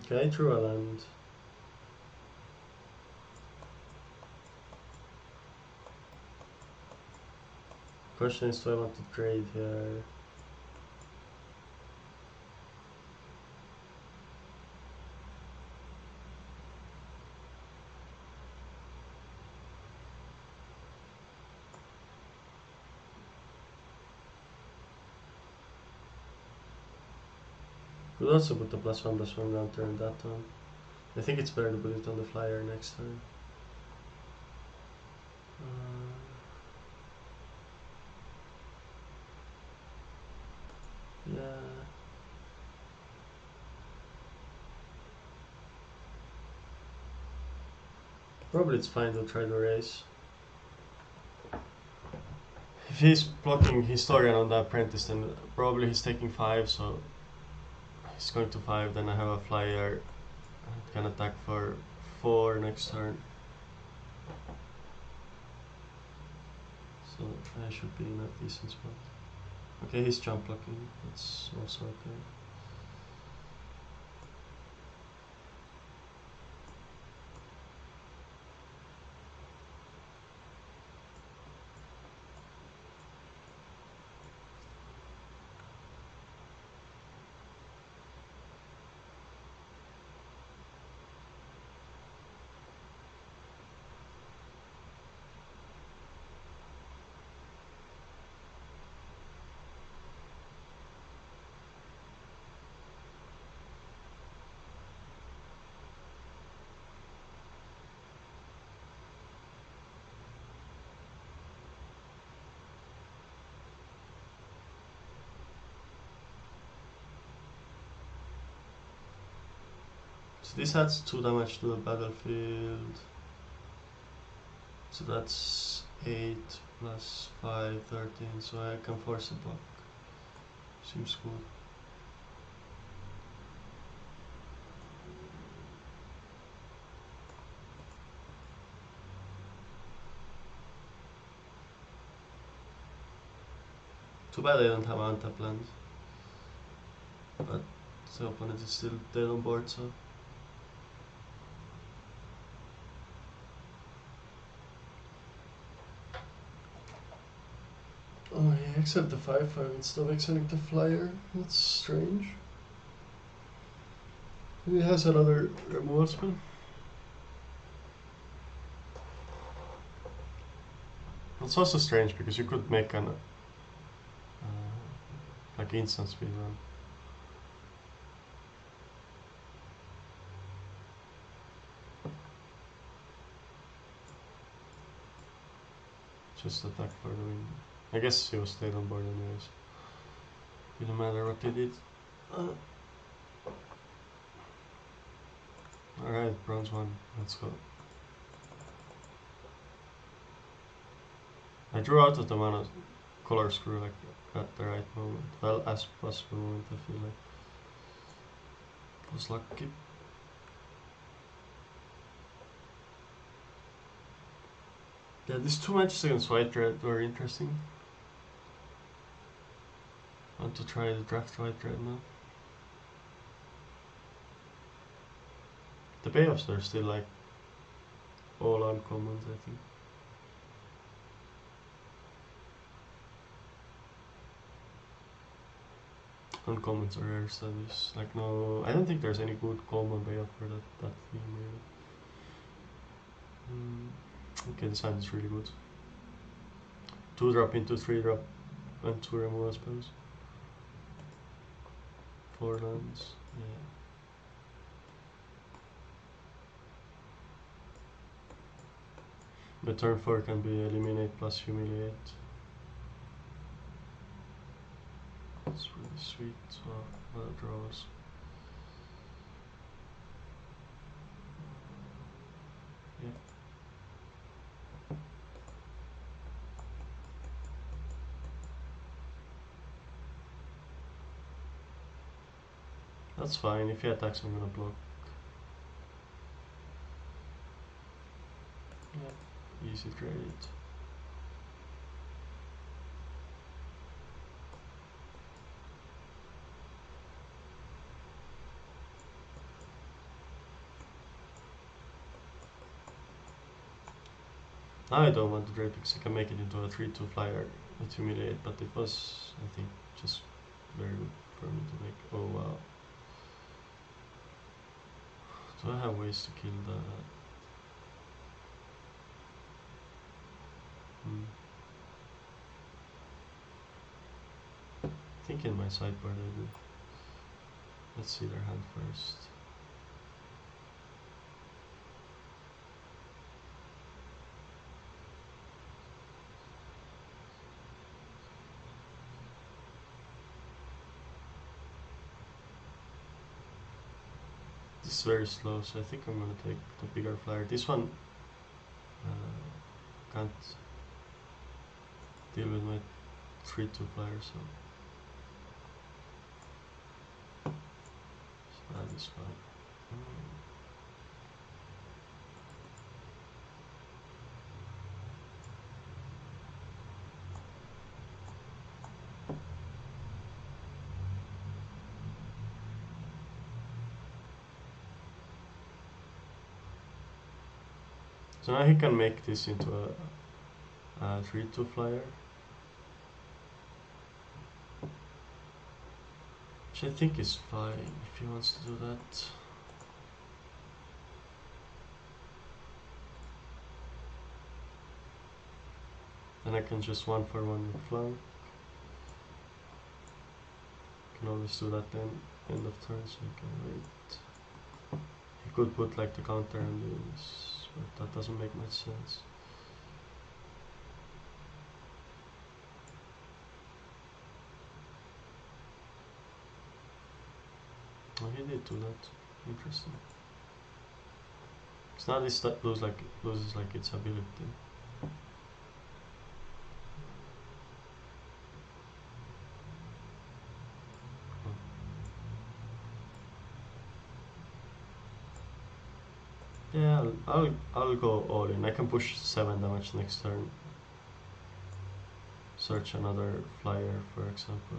Okay, drew a land. Question is, do I want to trade here? Could also put the +1/+1 counter on that one. I think it's better to put it on the flyer next time. Yeah. Probably it's fine to try to raise. If he's blocking Historian on the Apprentice, then probably he's taking 5, so he's going to 5, then I have a flyer. I can attack for 4 next turn. So I should be in a decent spot. Okay, he's jump blocking, that's also okay. So this adds 2 damage to the battlefield. So that's 8 plus 5, 13, so I can force a block. Seems good. Too bad I don't have untap land. But the opponent is still dead on board, so. Oh, he exiled the 5/5 instead of exiling the flyer. That's strange. He has another removal spell. It's also strange because you could make an like instant speed run. Just attack for the win. I guess he was stayed on board anyways. Didn't matter what they did. Alright, bronze 1. Let's go. I drew out of the mana color screw like at the right moment. Well, as possible moment, I feel like. Was lucky. Yeah, these 2 matches against white red were interesting. I want to try the draft white red now. The payoffs are still like all uncommons, I think. Uncommons are rare studies. Like no, I don't think there's any good common payoff for that theme really. Okay, this hand is really good. 2 drop into 3 drop and 2 removal spells. 4 lands, yeah. The turn 4 can be eliminate plus humiliate. That's really sweet. Oh, lot of draws. Yeah. That's fine. If he attacks, I'm gonna block. Yeah, easy trade. Now I don't want to trade because I can make it into a 3/2 flyer with humiliate, but it was, I think, just very good for me to make. Oh wow. Do I have ways to kill the... I think in my sideboard I do. Let's see their hand first. This is very slow, so I think I'm gonna take the bigger flyer. This one can't deal with my 3/2 flyer, so that is fine. So now he can make this into a 3/2 flyer, which I think is fine if he wants to do that. Then I can just 1/1 with flank. Can always do that then end of turn, so you can wait. He could put like the counter and do this, but that doesn't make much sense. Oh, he did do that. Interesting. It's not this that loses like its ability. Yeah, I'll go all in. I can push 7 damage next turn. Search another flyer, for example.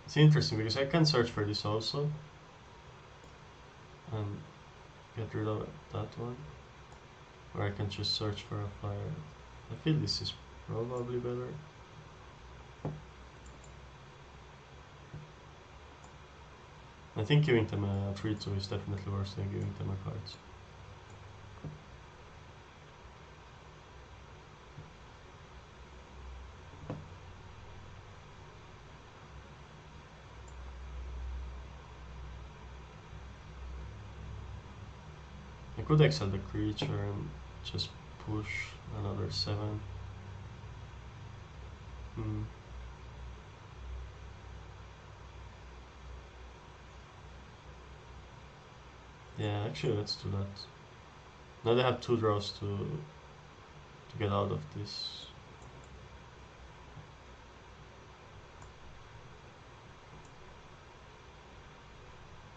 It's interesting because I can search for this also and get rid of that one, or I can just search for a flyer. I feel this is probably better. I think giving them a 3-2 is definitely worse than giving them a cards. I could exile the creature and just push another 7. Yeah, actually let's do that. Now they have 2 draws to get out of this.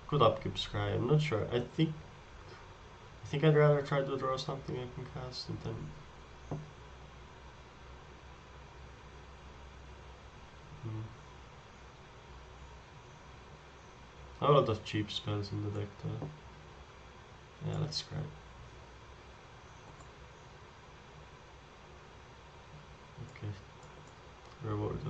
Could upkeep Scry, I'm not sure. I think I'd rather try to draw something I can cast and then a lot of cheap spells in the deck though. Yeah, let's Scry. Okay, rewarded.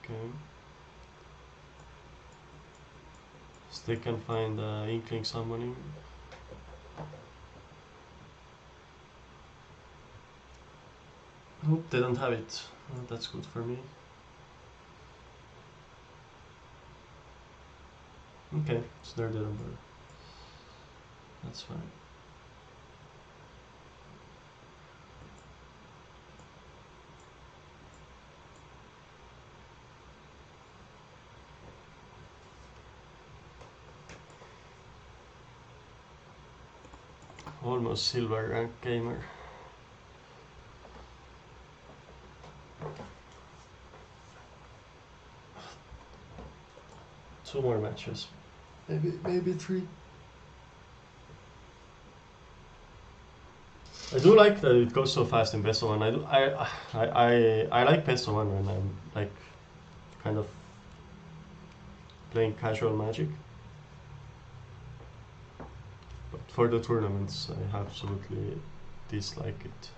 Okay. So they can find Inkling Summoning. Hope they don't have it. That's good for me. Okay, so they're the number. That's fine. Almost silver rank gamer. Two more matches. Maybe 3. I do like that it goes so fast in best of one. I like best of one when I'm like kind of playing casual Magic. But for the tournaments, I absolutely dislike it.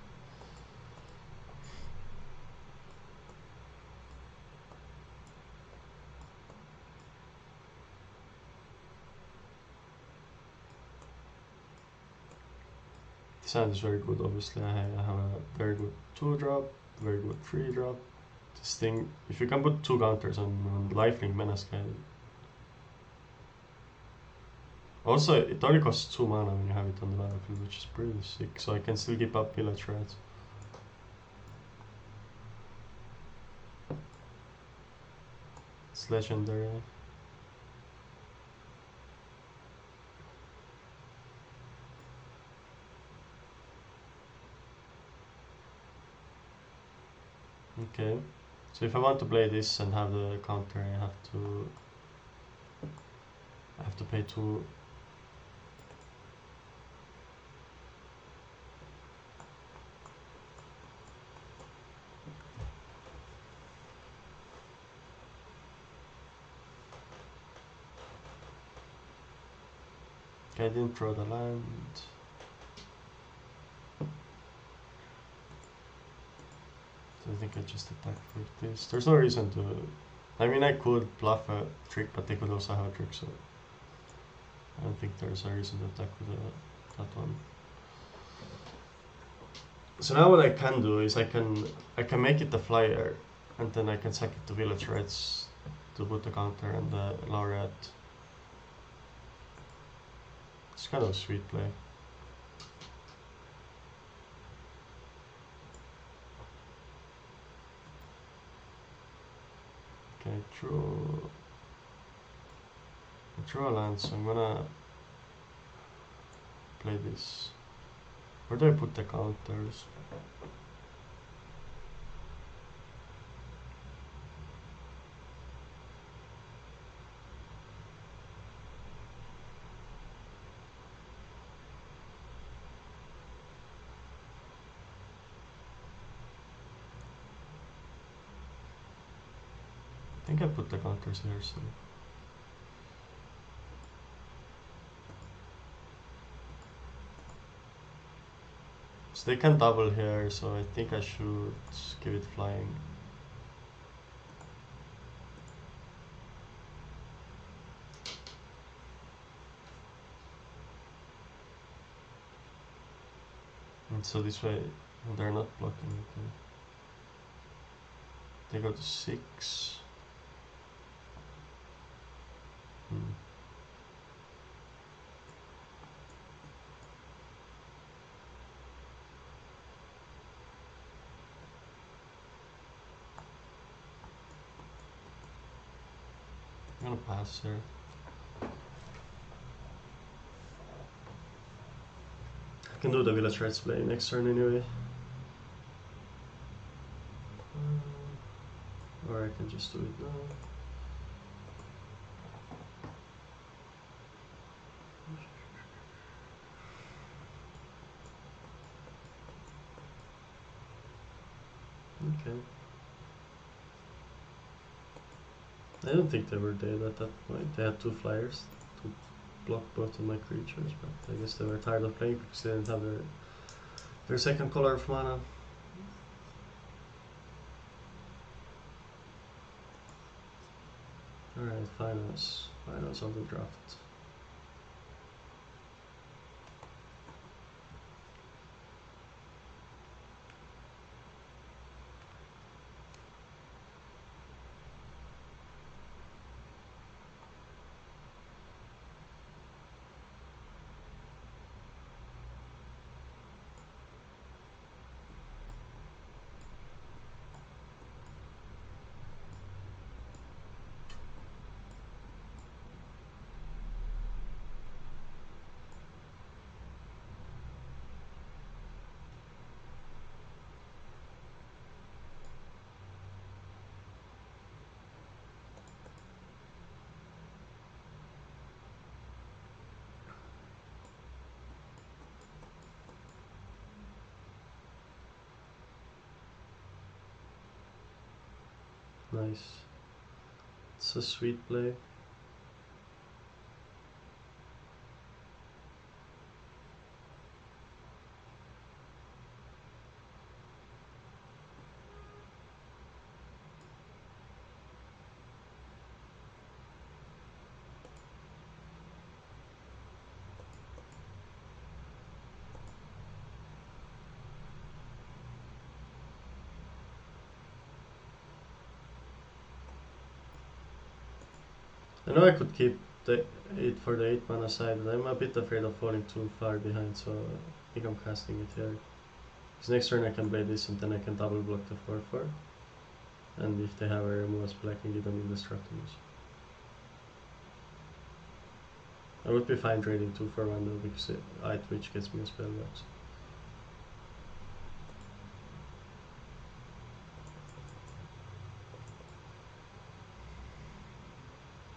This hand is very good, obviously. I have a very good 2-drop, very good 3-drop. This thing, if you can put 2 counters on Lifelink Menace Guide. Also, it only costs 2 mana when you have it on the battlefield, which is pretty sick, so I can still keep up Village Rats. It's legendary. Okay, so if I want to play this and have the counter, I have to pay 2. Okay, I didn't throw the land. So I think I just attack with this. There's no reason to. I mean, I could bluff a trick, but they could also have a trick, so I don't think there's a reason to attack with that one. So now what I can do is I can make it the flyer, and then I can sack it to Village Rats to put the counter and the Laureate. It's kind of a sweet play. Okay, true. draw land, so I'm gonna play this. Where do I put the counters? I think I put the counters here, so. So they can double here, so I think I should give it flying. And so this way, they're not blocking it. They go to 6. I'm gonna pass here. I can do the village rights play next turn anyway. Or I can just do it now. Okay. I don't think they were dead at that point. They had 2 flyers to block both of my creatures, but I guess they were tired of playing because they didn't have their second color of mana. Alright, finals on the draft. Nice. It's a sweet play. I know I could keep the 8 for the 8 mana side, but I'm a bit afraid of falling too far behind, so I think I'm casting it here. Because next turn I can play this and then I can double block the 4/4. And if they have a removal spell, I can give them indestructibles. I would be fine trading 2 for 1 though, because Twitch gets me a spell box.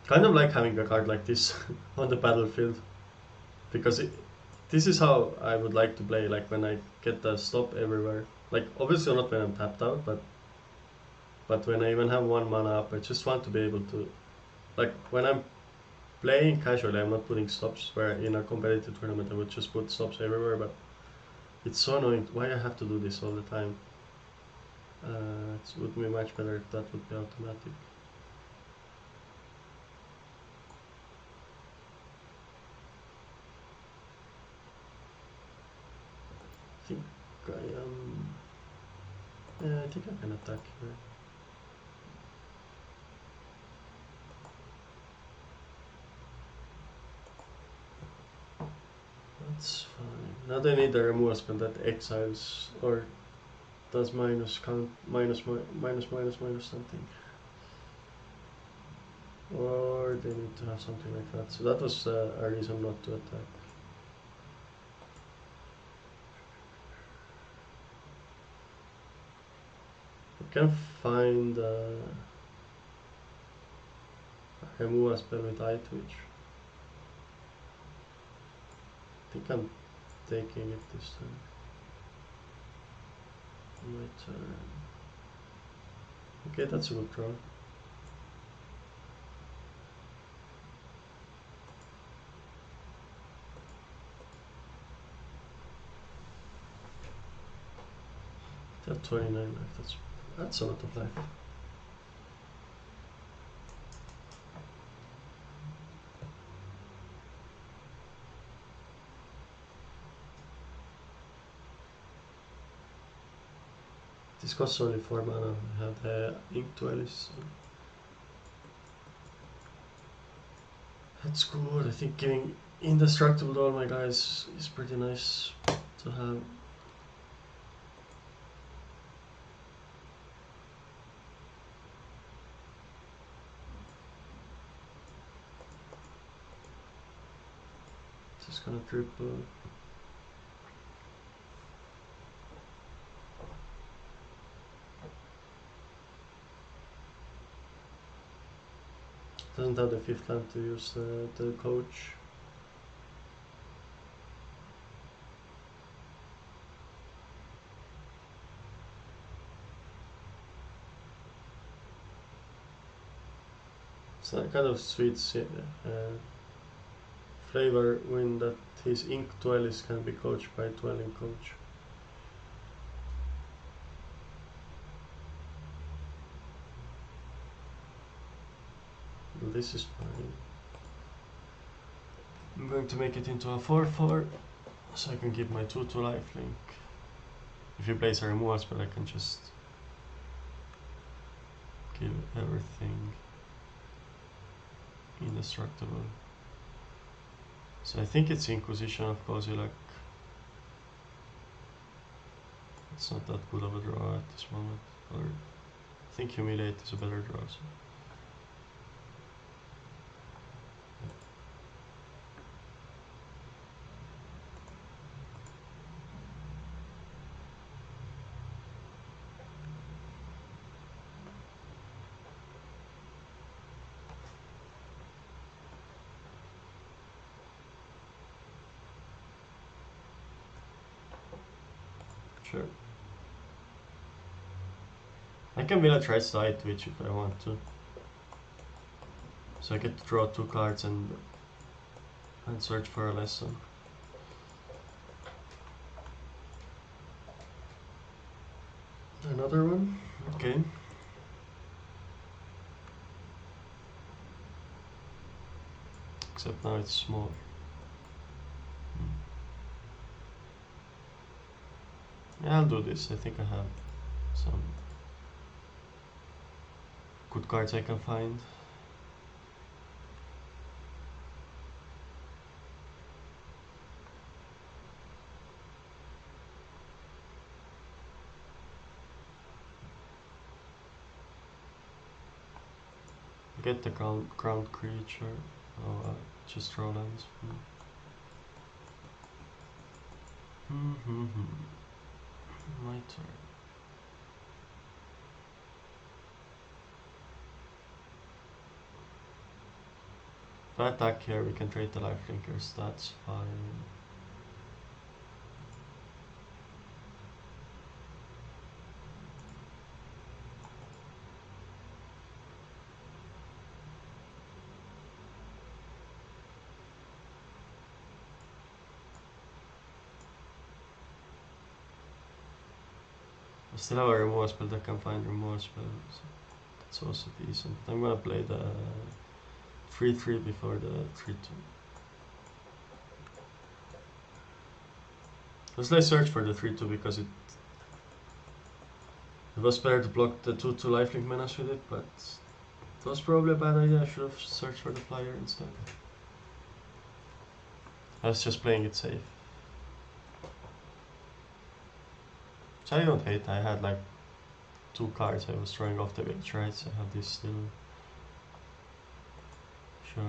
Kind of like having a card like this on the battlefield, because this is how I would like to play, like when I get the stop everywhere. Like obviously not when I'm tapped out, but when I even have 1 mana up, I just want to be able to, like when I'm playing casually, I'm not putting stops, where in a competitive tournament I would just put stops everywhere, but it's so annoying why I have to do this all the time. It would be much better if that would be automatic. I think I can attack here. That's fine. Now they need a removal spell that exiles or does minus something. Or they need to have something like that. So that was a reason not to attack. I can find a remove a spell with eye twitch. I think I'm taking it this time. My turn. Okay, that's a good draw. They have 29 life. That's a lot of life. This costs only 4 mana. I have the Ink Duelist. So that's good. I think giving indestructible to all my guys is pretty nice to have. Just gonna triple. Doesn't have the 5th land to use the coach. It's a kind of sweet flavor when that his Ink Duelist can be coached by Dwelling Coach. This is fine. I'm going to make it into a 4/4 so I can keep my 2/2 lifelink. If he plays a removal spell, I can just give everything indestructible. So I think it's Inquisition of Kozilek. It's not that good of a draw at this moment. Or I think Humiliate is a better draw. So. Sure. I can village right side Twitch if I want to. So I get to draw 2 cards and search for a lesson. Another one? Okay. Except now it's small. Yeah, I'll do this. I think I have some good cards I can find. Get the ground creature. Oh, just draw lands. My turn. If I attack here, we can trade the lifelinkers. That's fine. I still have a removal spell that can find removal spells. That's also decent. I'm gonna play the 3/3 before the 3/2. Let's search for the 3/2 because it was better to block the 2/2 lifelink menace with it, but it was probably a bad idea. I should have searched for the flyer instead. I was just playing it safe. Which I don't hate. I had like 2 cards I was throwing off the bench, right? So I have this still. Sure.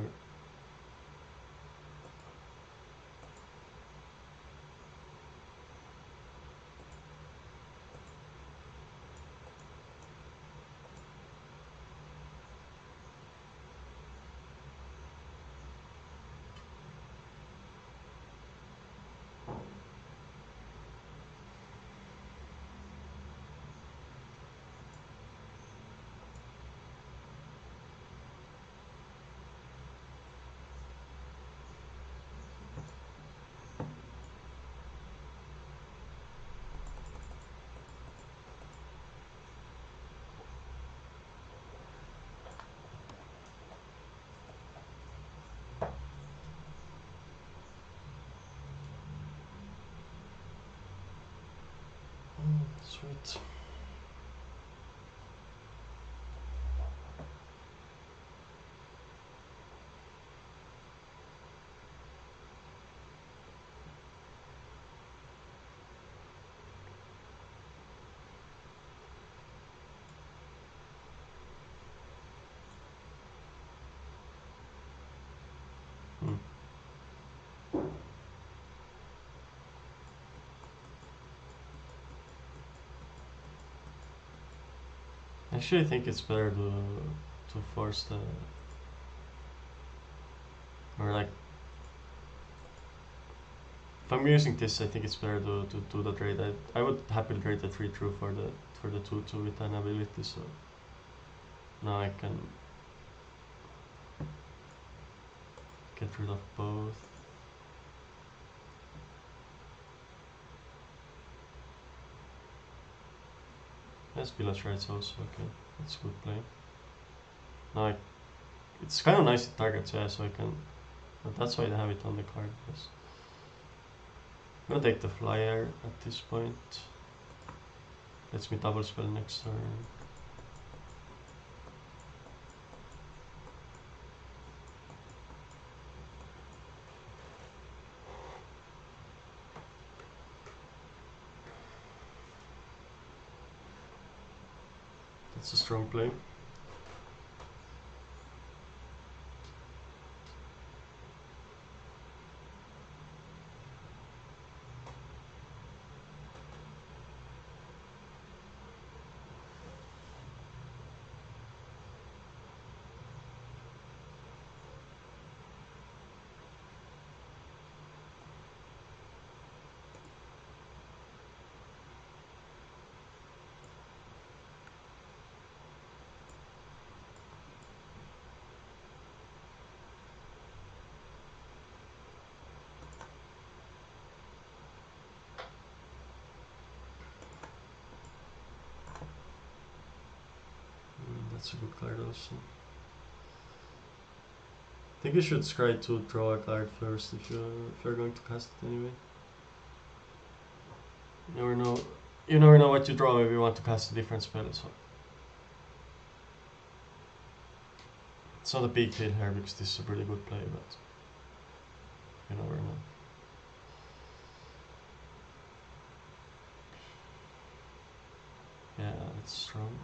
Sweet. Actually, I think it's better to force the, or like, if I'm using this, I think it's better to do the trade. I would happily trade the 3 through for the 2/2 with an ability, so now I can get rid of both. Yes, village rights also, okay, that's a good play. Now it's kind of nice to target, yeah, so I can, but that's why I have it on the card, yes. I'm gonna take the flyer at this point. Lets me double spell next turn. That's a strong play. That's a good card also. I think you should try to draw a card first if you're going to cast it anyway. You never know what you draw if you want to cast a different spell, so it's not a big deal here because this is a pretty good play, but you never know. Yeah, that's strong.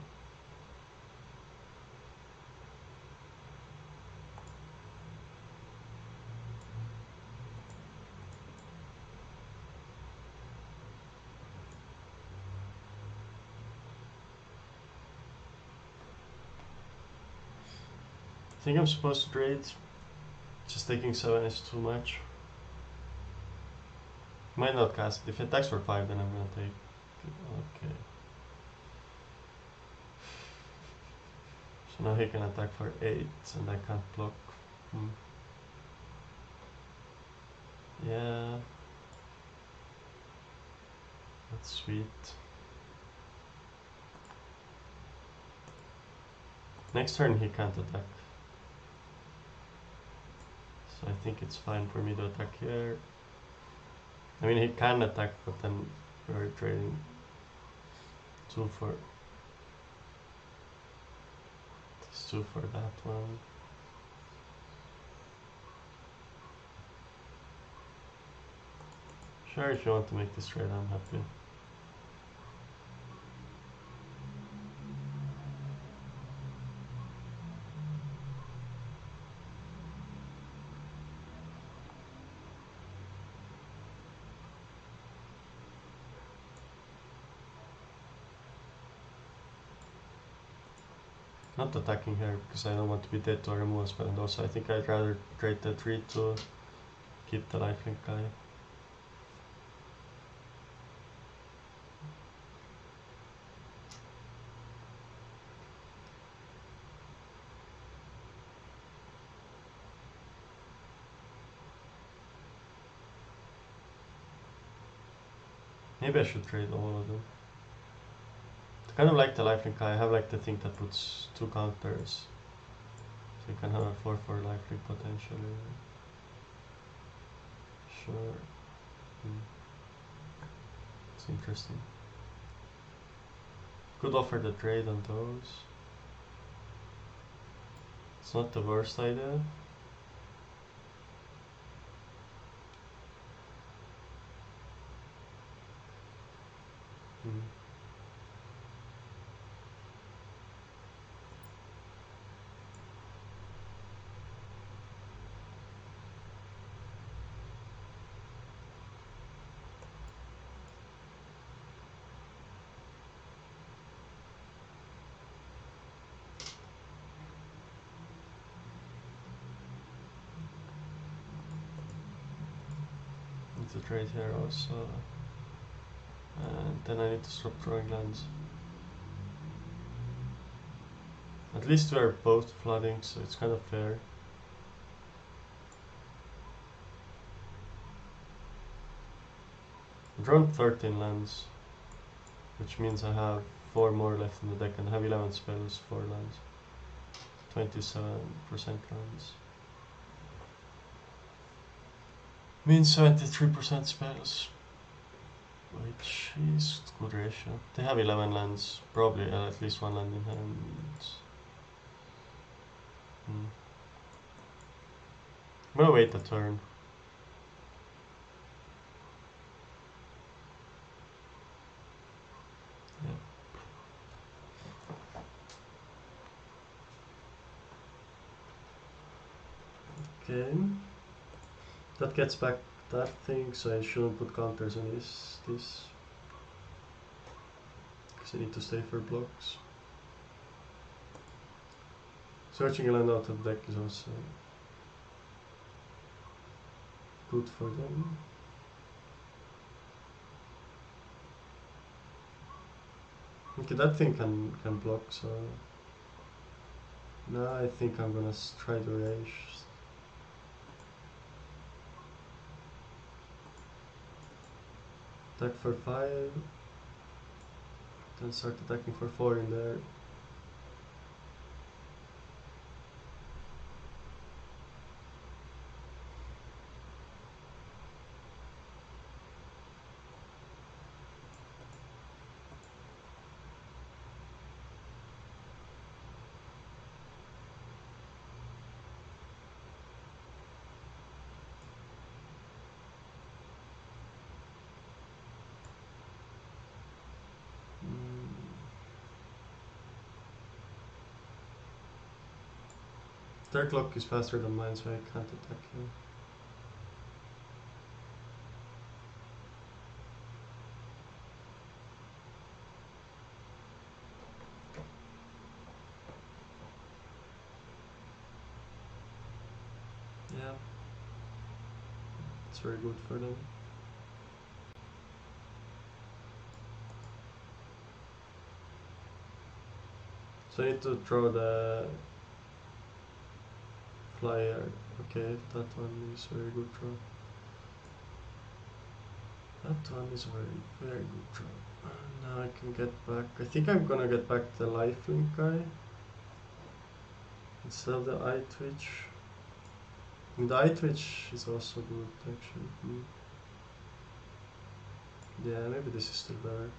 I think I'm supposed to trade. Just taking 7 is too much. Might not cast it. If it attacks for 5, then I'm gonna take it. Okay. So now he can attack for 8 and I can't block. Yeah. That's sweet. Next turn he can't attack. So I think it's fine for me to attack here. I mean, he can attack, but then we're trading 2 for this, 2 for that one. Sure, if you want to make this trade, I'm happy. Not attacking here because I don't want to be dead to a removal spell, and also I think I'd rather trade the 3 to keep the lifelink guy. Maybe I should trade all of them. I kind of like the lifelink guy. I have like the thing that puts 2 counters. So you can have a 4/4 lifelink potentially. Sure. It's interesting. Could offer the trade on those. It's not the worst idea. To trade here also, and then I need to stop drawing lands. At least we are both flooding, so it's kind of fair. I drawn 13 lands, which means I have 4 more left in the deck, and I have 11 spells, 4 lands, 27% lands. Means 73% spells, which is good ratio. They have 11 lands, probably at least 1 land in hand. I'm gonna wait a turn. Okay. That gets back that thing, so I shouldn't put counters on this. Because I need to stay for blocks. Searching a land out of the deck is also good for them. Okay, that thing can block, so now I think I'm gonna try to range. Attack for 5, then start attacking for 4 in there. Their clock is faster than mine, so I can't attack you. Yeah, it's very good for them. So I need to throw the flyer. Okay, that one is very good draw. That one is very good draw. Now I can get back. I think I'm gonna get back the lifelink guy instead of the eye twitch. And the eye twitch is also good actually. Yeah, maybe this is still better.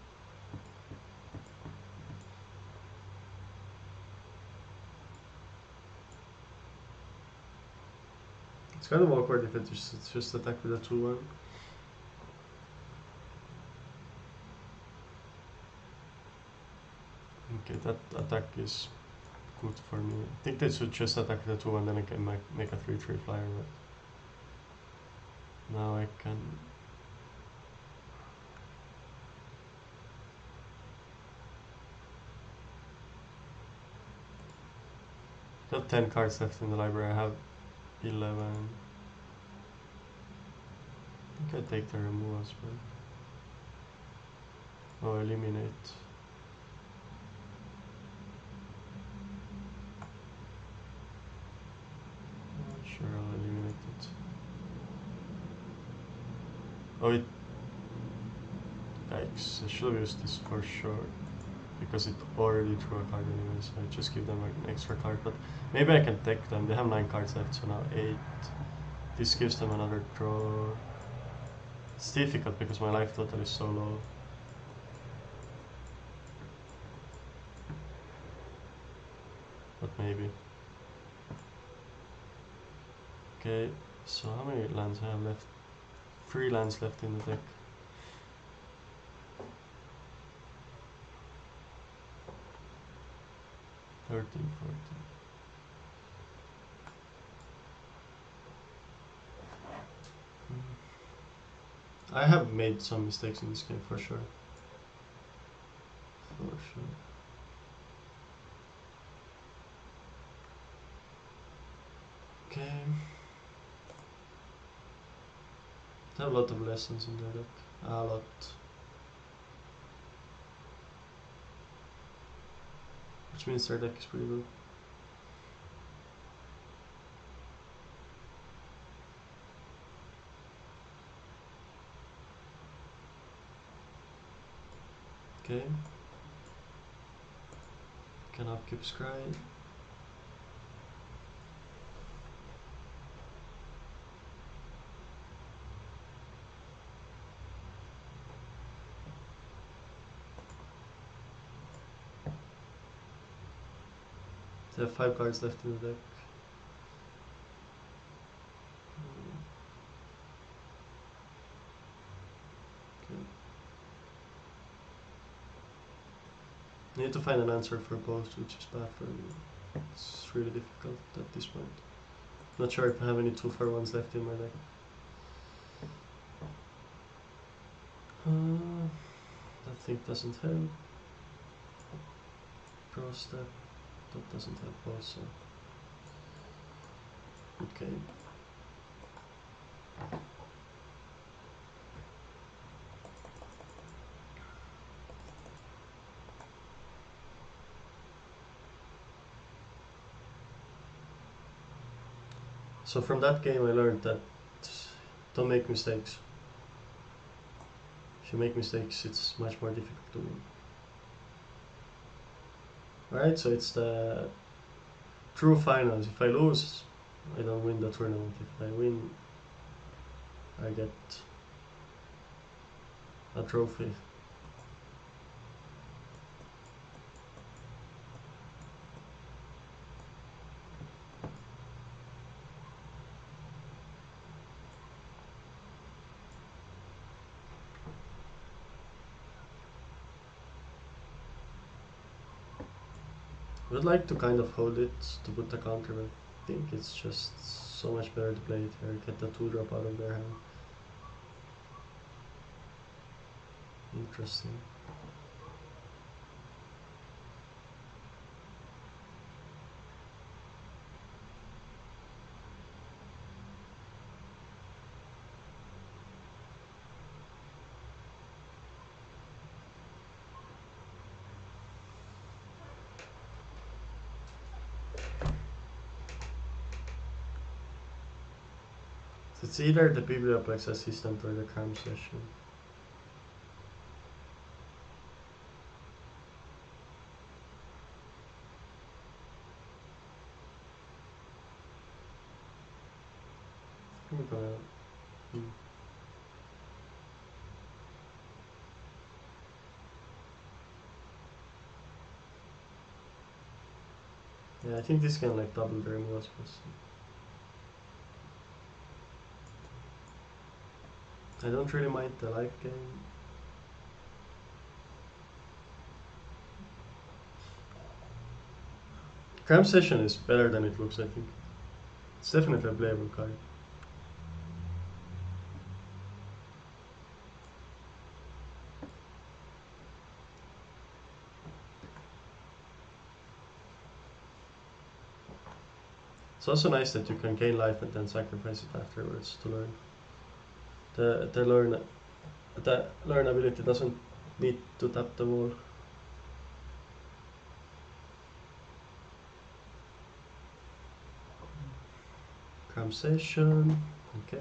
It's kind of awkward if it's just attack with a 2/1. Okay, that attack is good for me. I think they should just attack with a 2/1, then I can make a 3/3 flyer. But now I can. had 10 cards left in the library. I have 11. I think I take the remove as well. Oh, eliminate. Sure, I'll eliminate it. Oh, it... Yikes, I should have used this for sure. Because it already drew a card anyway, so I just give them an extra card. But maybe I can take them. They have 9 cards left, so now 8. This gives them another draw. It's difficult because my life total is so low. But maybe. Okay, so how many lands I have left? 3 lands left in the deck. Thirteen, 14. I have made some mistakes in this game for sure. For sure. Okay. I have a lot of lessons in the deck. A lot. Which means their deck is pretty good. Okay. Can upkeep Scry. They have 5 cards left in the deck. Okay. I need to find an answer for both, which is bad for me. It's really difficult at this point. Not sure if I have any 2-for-1s left in my deck. That thing doesn't help. Pro step. That doesn't help also. Okay. So from that game I learned that don't make mistakes. If you make mistakes, it's much more difficult to win. Alright, so it's the true finals. If I lose, I don't win the tournament. If I win, I get a trophy. I would like to kind of hold it to put the counter, but I think it's just so much better to play it here, get the 2-drop out of their hand. Interesting. So it's either the Biblioplex Assistant or the Cram Session. We're gonna... Yeah, I think this can like double the removal spells. I don't really mind the life gain. Cram Session is better than it looks, I think. It's definitely a playable card. It's also nice that you can gain life and then sacrifice it afterwards to learn. The learn ability doesn't need to tap the wall. Conversation, okay.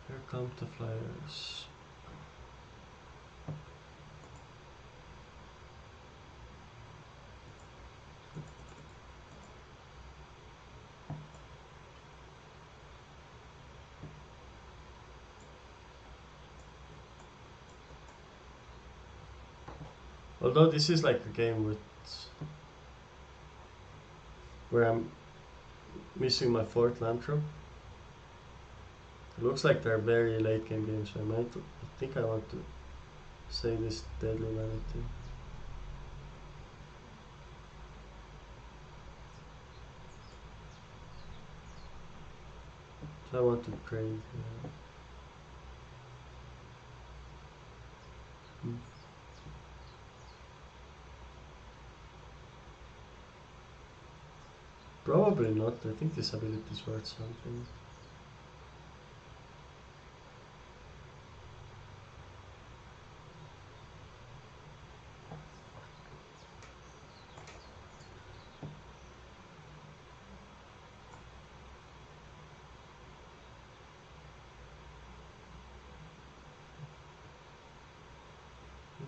Here come the flyers. Although this is like a game where I'm missing my 4th land drop. It looks like they're very late game games, so I think I want to say this deadly vanity. So I want to trade here. Probably not. I think this ability is worth something.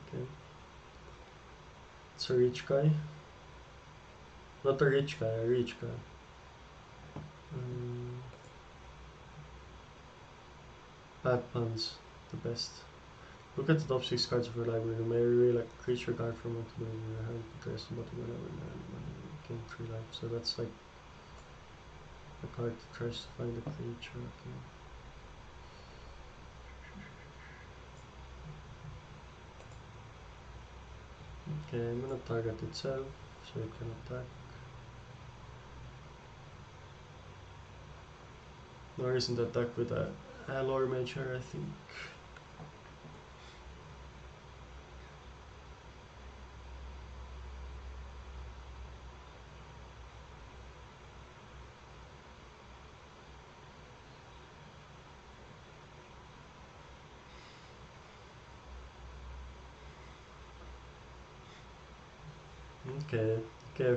Okay. It's a rich guy. Not a rich guy, a rich guy. Bad puns, the best. Look at the top 6 cards of your library. You may reveal a creature card from it in your hand. There's the bottom whenever gain 3 life. So that's like a card that tries to find a creature. Okay, I'm gonna target itself so it can attack. No reason to attack with a Alloy Major, I think.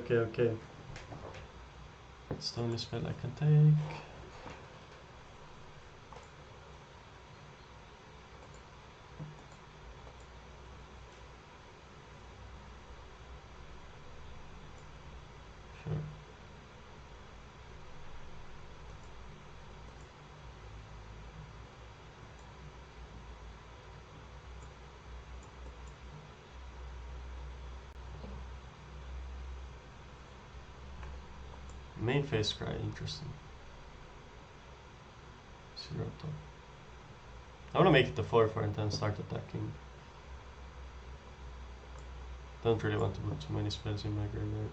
Okay. It's the only spell I can take. Sure. Main phase cry, interesting. 0 top. I want to make it the 4/4 and then start attacking. Don't really want to put too many spells in my graveyard.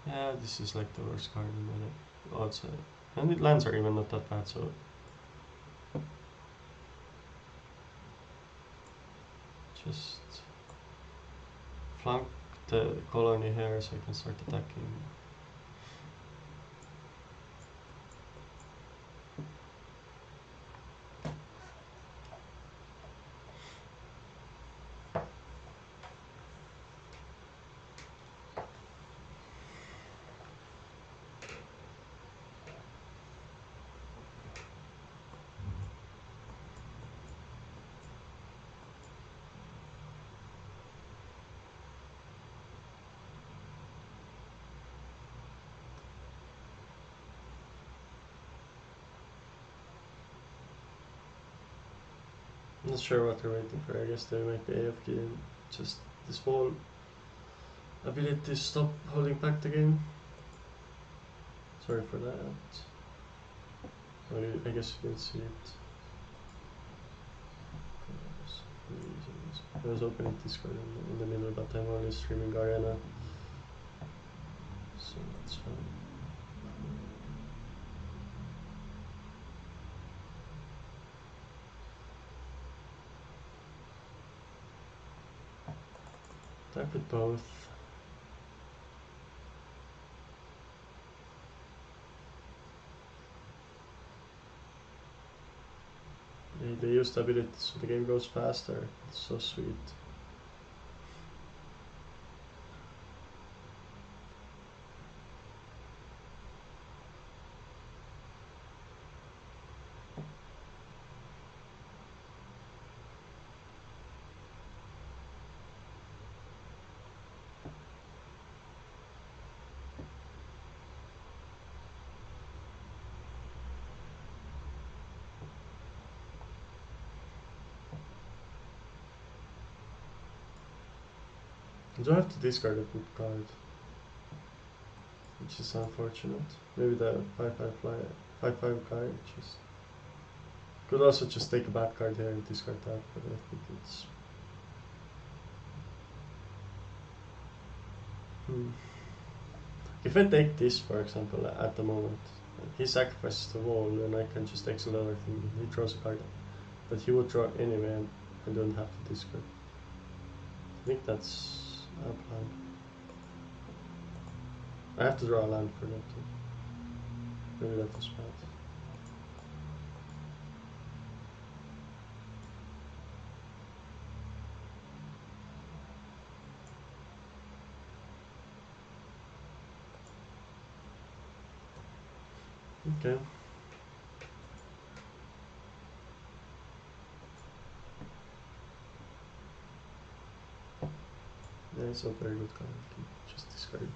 Yeah, this is like the worst card in my deck. Outside. And the lands are even not that bad, so just flank the colony here so I can start attacking. I'm not sure what they're waiting for. I guess they might be AFK and just this whole ability to stop holding back the game. Sorry for that. I guess you can see it. I was opening Discord in the middle, but I'm only streaming Arena, so that's fine. Attack with both. They use the ability so the game goes faster. It's so sweet. You don't have to discard a good card, which is unfortunate. Maybe the 5/5 flyer, 5/5 guy, just could also just take a bad card here and discard that, but I think it's if I take this, for example, at the moment, he sacrifices the wall, and I can just exile everything. He draws a card that he would draw anyway, and I don't have to discard. I think that's a plan. I have to draw a land for that too. Maybe that was bad. Okay. Yeah, it's a very good card. I can just discard it.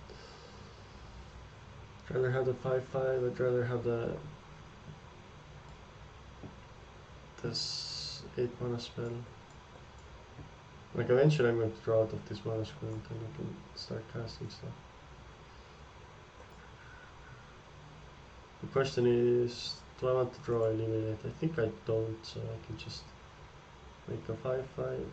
I'd rather have the 5/5. I'd rather have this 8 mana spell. Like eventually I'm going to draw out of this mana screen and I can start casting stuff. The question is, do I want to draw eliminate? I think I don't, so I can just make a 5/5.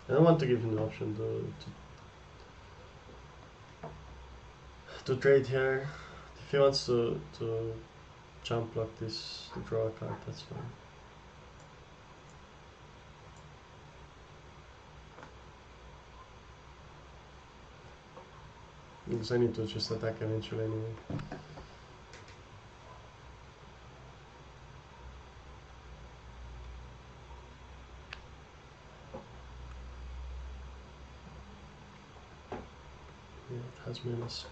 I don't want to give him the option to trade here. If he wants to jump block this to draw a card, that's fine. Because I need to just attack eventually anyway. Yeah, it has menace.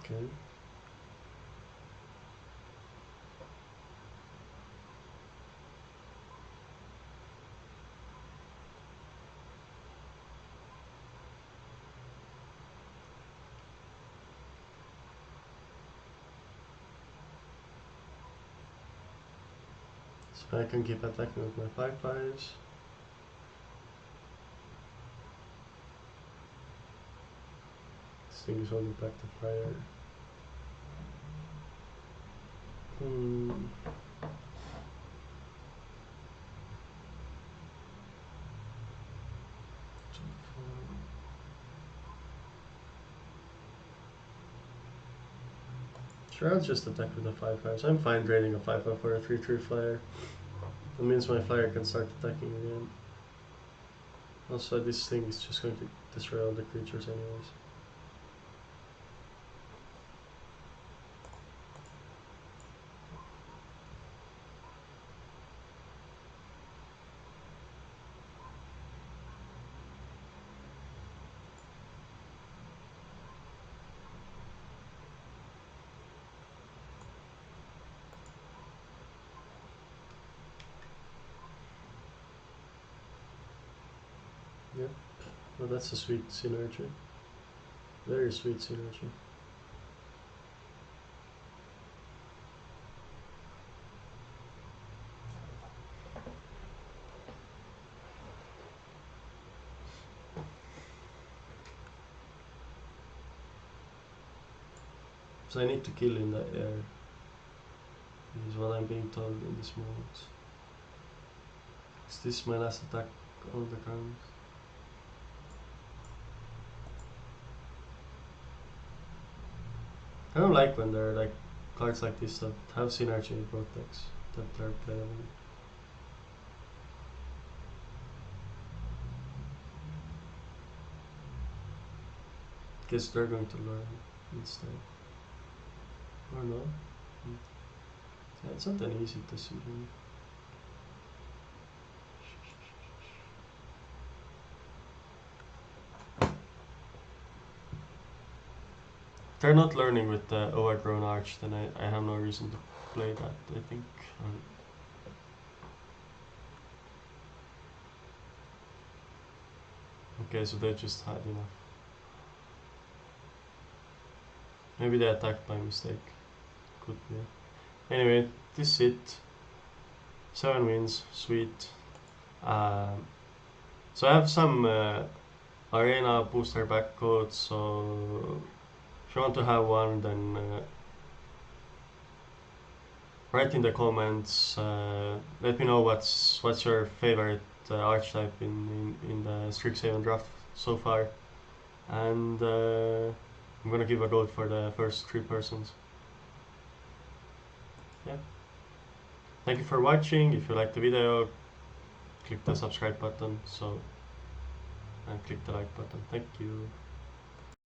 Okay. So I can keep attacking with my 5/5s. This thing is holding back the flyer. Sure, I'll just attack with the 5/5s. I'm fine draining a 5/5 for a 3/3 flyer. That means my flyer can start attacking again. Also, this thing is just going to destroy all the creatures anyways. Yep. Well, that's a sweet synergy. Very sweet synergy. So I need to kill in the air. Is what I'm being told in this moment. Is this my last attack on the ground? I don't like when there are like cards like this that have synergy in both decks that are playable. Guess they're going to learn instead. Or no? Yeah, it's not that easy to see them. If they're not learning with the overgrown arch, then I have no reason to play that, I think. Okay, so they just had enough. Maybe they attacked by mistake. Could be. Anyway, this is it. 7 wins, sweet. So I have some arena booster back codes, so if you want to have one, then write in the comments. Let me know what's your favorite archetype in the Strixhaven Draft so far, and I'm gonna give a gold for the first 3 persons. Yeah. Thank you for watching. If you liked the video, click the subscribe button, and click the like button. Thank you.